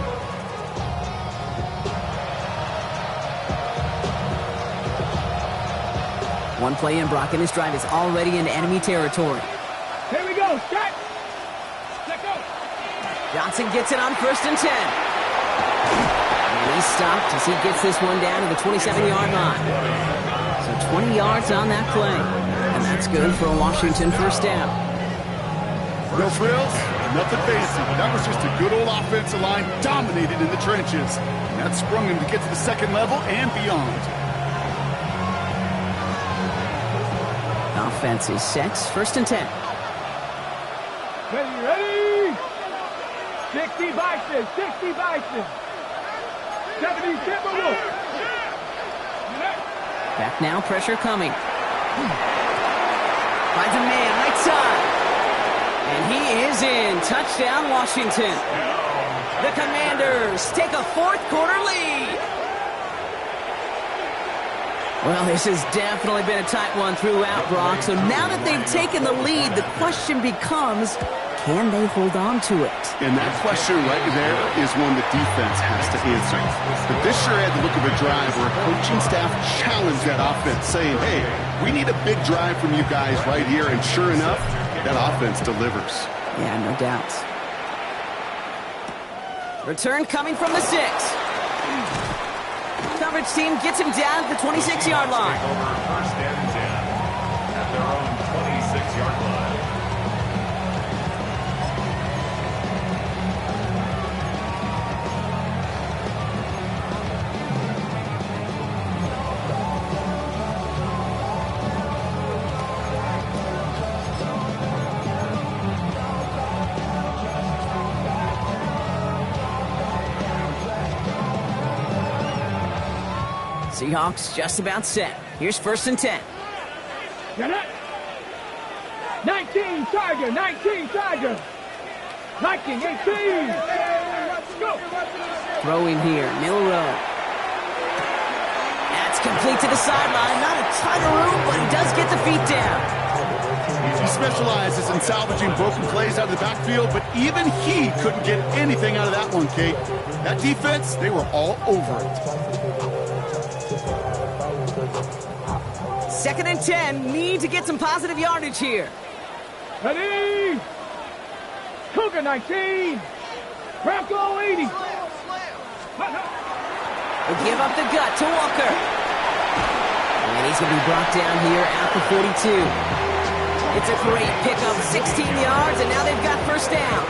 One play in, Brock, and his drive is already in enemy territory. Here we go. Set. Let go. Johnson gets it on 1st and 10. And he's stopped as he gets this one down to the 27-yard line. So 20 yards on that play. And that's good for a Washington first down. No frills, nothing fancy. That was just a good old offensive line dominated in the trenches. And that sprung him to get to the second level and beyond. Offense is set. 1st and 10. Ready? 60 Bison, 60 Bison. 70 Timberwolves. Back now, pressure coming. Finds a man, right side. And he is in. Touchdown, Washington. The Commanders take a fourth-quarter lead. Well, this has definitely been a tight one throughout, Brock. So now that they've taken the lead, the question becomes, can they hold on to it? And that question right there is one the defense has to answer. But this sure had the look of a drive where a coaching staff challenged that offense, saying, hey, we need a big drive from you guys right here. And sure enough, that offense delivers. Yeah, no doubt. Return coming from the 6. Coverage team gets him down at the 26-yard line. Over 1st and 10 at their own 26-yard line. Seahawks just about set. Here's 1st and 10. 19 Tiger, 19 Tiger. 19, 18. Go. Throw in here, Milrow. That's complete to the sideline. Not a ton of room, but he does get the feet down. He specializes in salvaging broken plays out of the backfield, but even he couldn't get anything out of that one, Kate. That defense, they were all over it. 2nd and 10. Need to get some positive yardage here. Ready? Cougar 19. Bronco 80. They give up the gut to Walker. And he's going to be brought down here at the 42. It's a great pickup, 16 yards, and now they've got first down.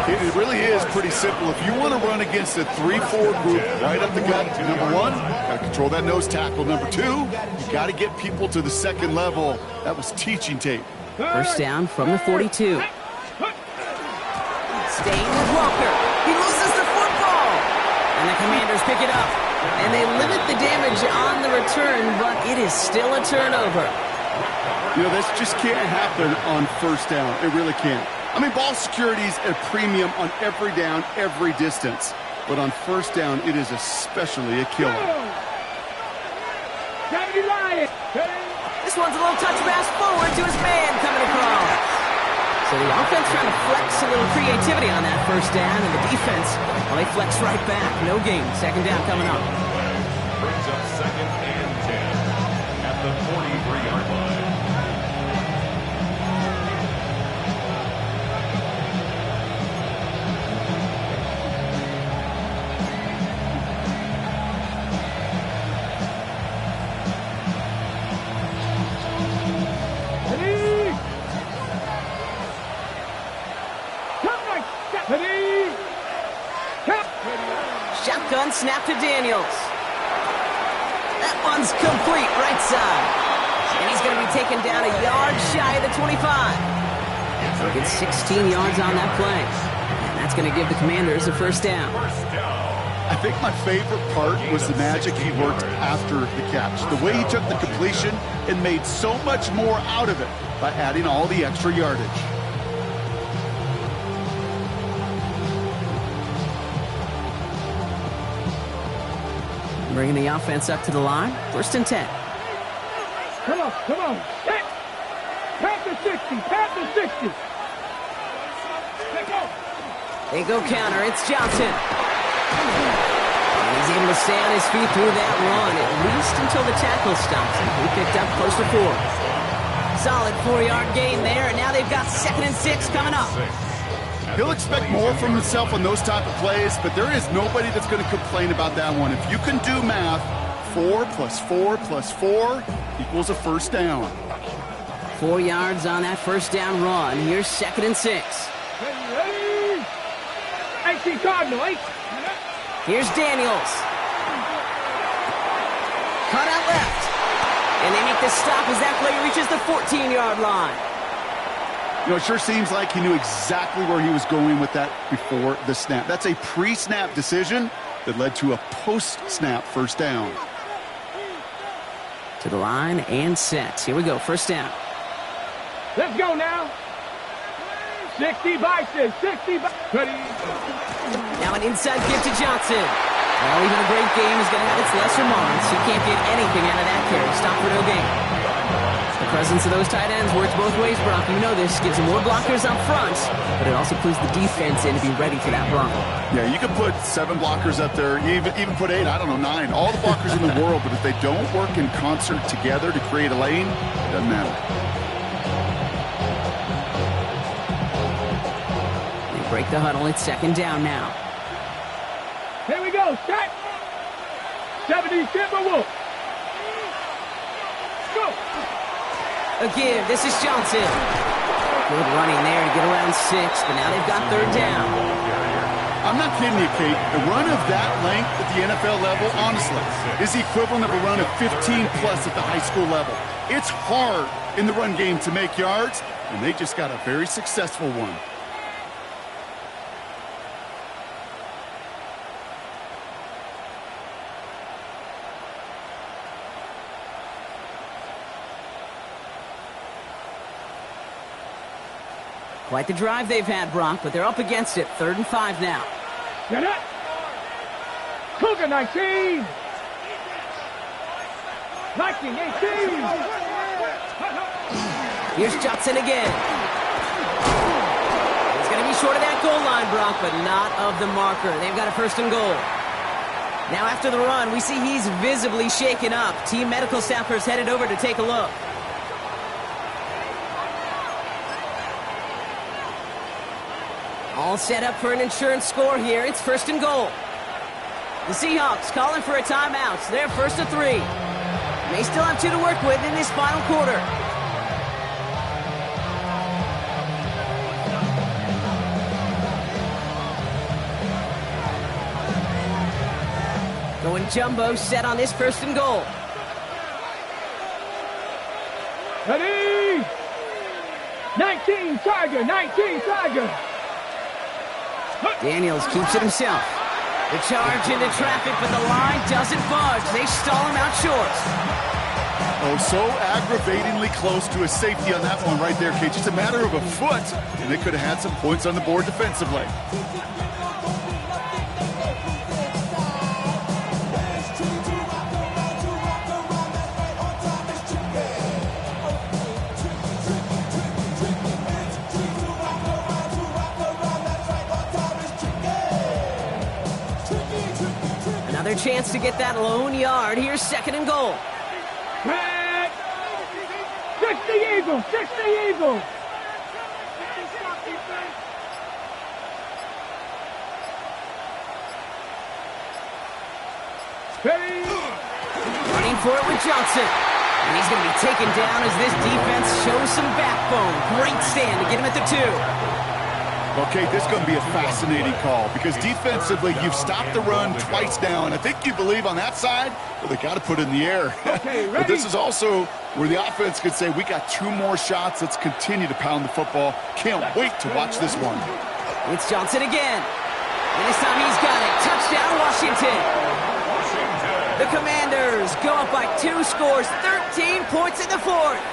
It really is pretty simple. If you want to run against a 3-4 group right up the gut, number one, got to control that nose tackle. Number two, you got to get people to the second level. That was teaching tape. First down from the 42. Staying with Walker. He loses the football. And the Commanders pick it up. And they limit the damage on the return, but it is still a turnover. You know, this just can't happen on first down. It really can't. I mean, ball security is a premium on every down, every distance. But on first down, it is especially a killer. This one's a little touch pass forward to his man coming across. So the offense trying to flex a little creativity on that first down, and the defense, well, they flex right back. No gain. Second down coming up. Brings up 2nd and 10 at the 43-yard line. Shotgun snap to Daniels. That one's complete, right side. And he's going to be taken down a yard shy of the 25. So he gets 16 yards on that play. And that's going to give the Commanders a first down. I think my favorite part was the magic he worked after the catch. The way he took the completion and made so much more out of it by adding all the extra yardage. Bringing the offense up to the line. 1st and 10. Come on. Set. Panther 60. Panther 60. They go counter. It's Johnson. And he's able to stay on his feet through that run, at least until the tackle stops him. He picked up close to 4. Solid 4-yard gain there, and now they've got 2nd and 6 coming up. He'll expect more from himself on those type of plays, but there is nobody that's going to complain about that one. If you can do math, 4 plus 4 plus 4 equals a first down. 4 yards on that first down run. Here's 2nd and 6. 18 Cardinal, 8. Here's Daniels. Cut out left. And they make the stop as that play reaches the 14-yard line. You know, it sure seems like he knew exactly where he was going with that before the snap. That's a pre-snap decision that led to a post-snap first down. To the line and set. Here we go, first down. Let's go now. 60 Bison, 60 Bison. Now an inside give to Johnson. Well, even a great game is going to have its lesser moments. He can't get anything out of that carry. Stop for no gain. The presence of those tight ends works both ways, Brock. You know this. Gives them more blockers up front, but it also clues the defense in to be ready for that run. Yeah, you could put 7 blockers up there, even put 8, I don't know, 9. All the blockers in the world, but if they don't work in concert together to create a lane, it doesn't matter. They break the huddle. It's 2nd down now. Here we go, set. 70 Timberwolves. Go. A give. This is Johnson. Good running there to get around 6, but now they've got 3rd down. I'm not kidding you, Kate. A run of that length at the NFL level, honestly, is the equivalent of a run of 15-plus at the high school level. It's hard in the run game to make yards, and they just got a very successful one. Quite the drive they've had, Brock, but they're up against it. 3rd and 5 now. Get it. Cougar 19. 19, 18. Here's Johnson again. He's going to be short of that goal line, Brock, but not of the marker. They've got a 1st and goal. Now after the run, we see he's visibly shaken up. Team medical staffers headed over to take a look. All set up for an insurance score here. It's 1st and goal. The Seahawks calling for a timeout. They're 1st and 3. They still have 2 to work with in this final quarter. Going jumbo set on this 1st and goal. Ready. 19 Tiger, 19 Tiger. Daniels keeps it himself. The charge into traffic, but the line doesn't budge. They stall him out short. Oh, so aggravatingly close to a safety on that one right there, Kate. Just a matter of a foot, and they could have had some points on the board defensively. Another chance to get that lone yard. Here's 2nd and goal. 60 Eagles, 60 Eagles. Running for it with Johnson. And he's going to be taken down as this defense shows some backbone. Great stand to get him at the 2. Okay, this is going to be a fascinating call because defensively, you've stopped the run twice now, and I think you believe on that side, well, they got to put it in the air. Okay, but this is also where the offense could say, we got 2 more shots. Let's continue to pound the football. Can't wait to watch this one. It's Johnson again. And this time he's got it. Touchdown, Washington. The Commanders go up by 2 scores, 13 points in the 4th.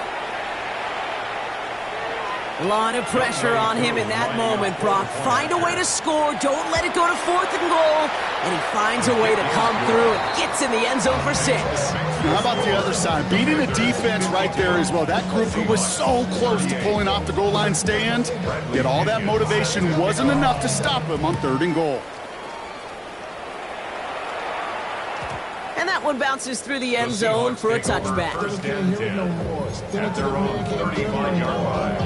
A lot of pressure on him in that moment, Brock. Find a way to score. Don't let it go to 4th and goal. And he finds a way to come through and gets in the end zone for 6. Now, how about the other side? Beating the defense right there as well. That group who was so close to pulling off the goal line stand, yet all that motivation wasn't enough to stop him on 3rd and goal. And that one bounces through the end zone for a touchback. First and 10 at their own 35-yard line.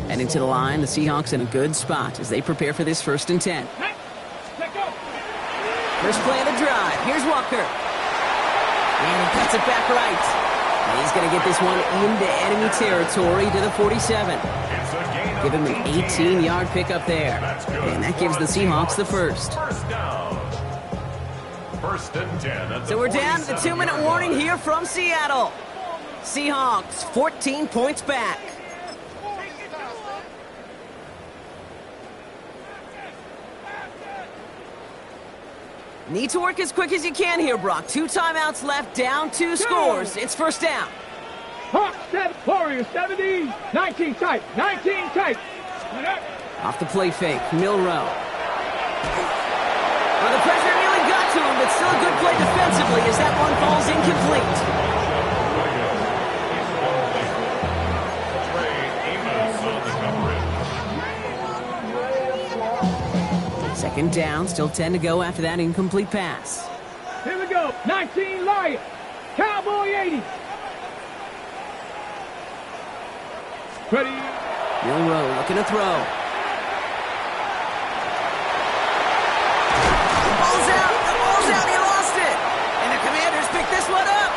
Heading to the line, the Seahawks in a good spot as they prepare for this 1st and 10. First play of the drive. Here's Walker. And he cuts it back right. And he's going to get this one into enemy territory to the 47. Give him an 18-yard pickup there. And that gives the Seahawks the first. First down. 1st and 10. So we're down to the 2-minute warning here from Seattle. Seahawks 14 points back. Need to work as quick as you can here, Brock. 2 timeouts left, down 2 scores. It's 1st down. Hawks, Warriors, 17, 19 tight, 19 tight. Off the play fake, Milrow. Well, the pressure nearly got to him, but still a good play defensively as that one falls incomplete. Second down, still 10 to go after that incomplete pass. Here we go, 19 Lions, Cowboy 80. Ready. Milrow looking to throw. The ball's out, he lost it. And the Commanders pick this one up.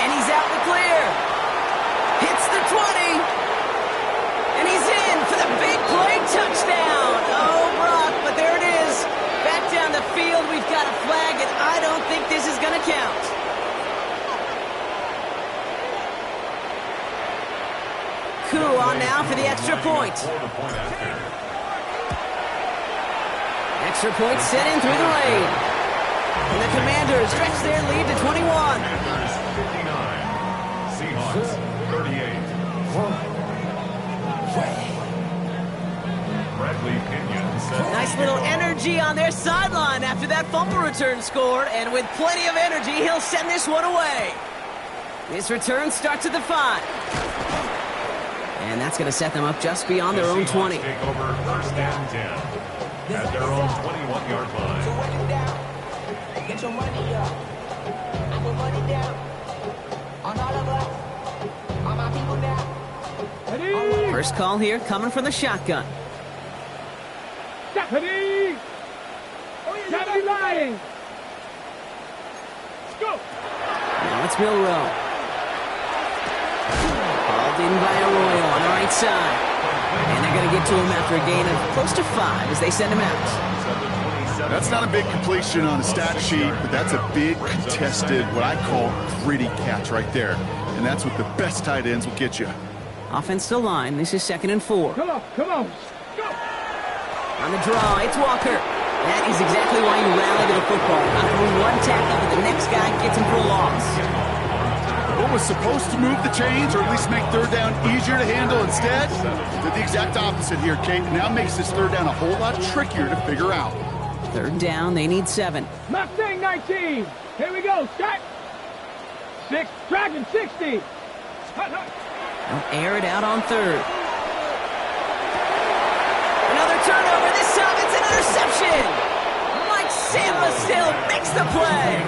And he's out in the clear. Hits the 20. And he's in for the big play touchdown. Oh, Brock, but there it is. Back down the field, we've got a flag, and I don't think this is going to count. Coup on now for the extra point. Extra point set in through the lane. And the Commanders stretch their lead to 21. 59. Seahawks 38. Bradley Pinion says Nice little energy on their sideline after that fumble return scored. And with plenty of energy, he'll send this one away. This return starts at the 5. And that's going to set them up just beyond their own 20. Take over 1st and 10 at their own 21-yard line. So when you down, get your money up. I put money down on all of us, on my people now. Ready. First call here coming from the shotgun. Ready. 70 Lions. Go. Now it's Milrow. Called in by Arroyo on the right side. And they're going to get to him after a gain of close to 5 as they send him out. That's not a big completion on the stat sheet, but that's a big contested, what I call gritty catch right there. And that's what the best tight ends will get you. Offense still line. This is 2nd and 4. Come on. Go. On the draw, it's Walker. That is exactly why you rally to the football. Not through one tackle, but the next guy gets him for a loss. What was supposed to move the chains, or at least make 3rd down easier to handle instead, did the exact opposite here, Kate. Now makes this 3rd down a whole lot trickier to figure out. 3rd down, they need 7. Mustang 19. Here we go. Start. 6. Dragon 60. They'll air it out on 3rd. Another turnover. This time it's an interception. Mike Samba still makes the play.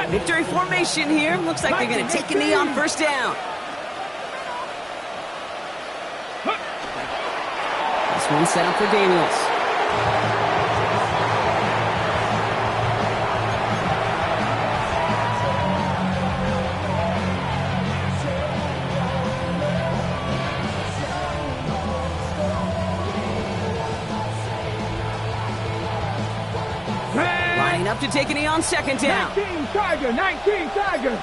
Victory formation here. Looks like they're going to take a knee on 1st down. This one's set up for Daniels. Lining up to take a knee on second down. 19 Tiger, 19 Tiger.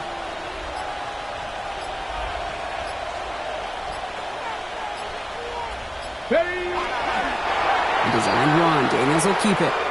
Ready? Design run. Daniels will keep it.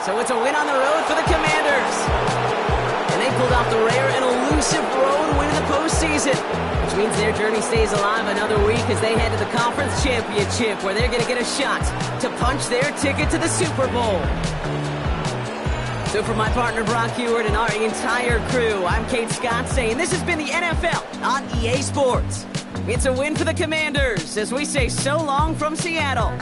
So it's a win on the road for the Commanders. And they pulled off the rare and elusive road win in the postseason, which means their journey stays alive another week as they head to the Conference Championship, where they're going to get a shot to punch their ticket to the Super Bowl. So for my partner Brock Heward and our entire crew, I'm Kate Scott saying this has been the NFL on EA Sports. It's a win for the Commanders as we say so long from Seattle.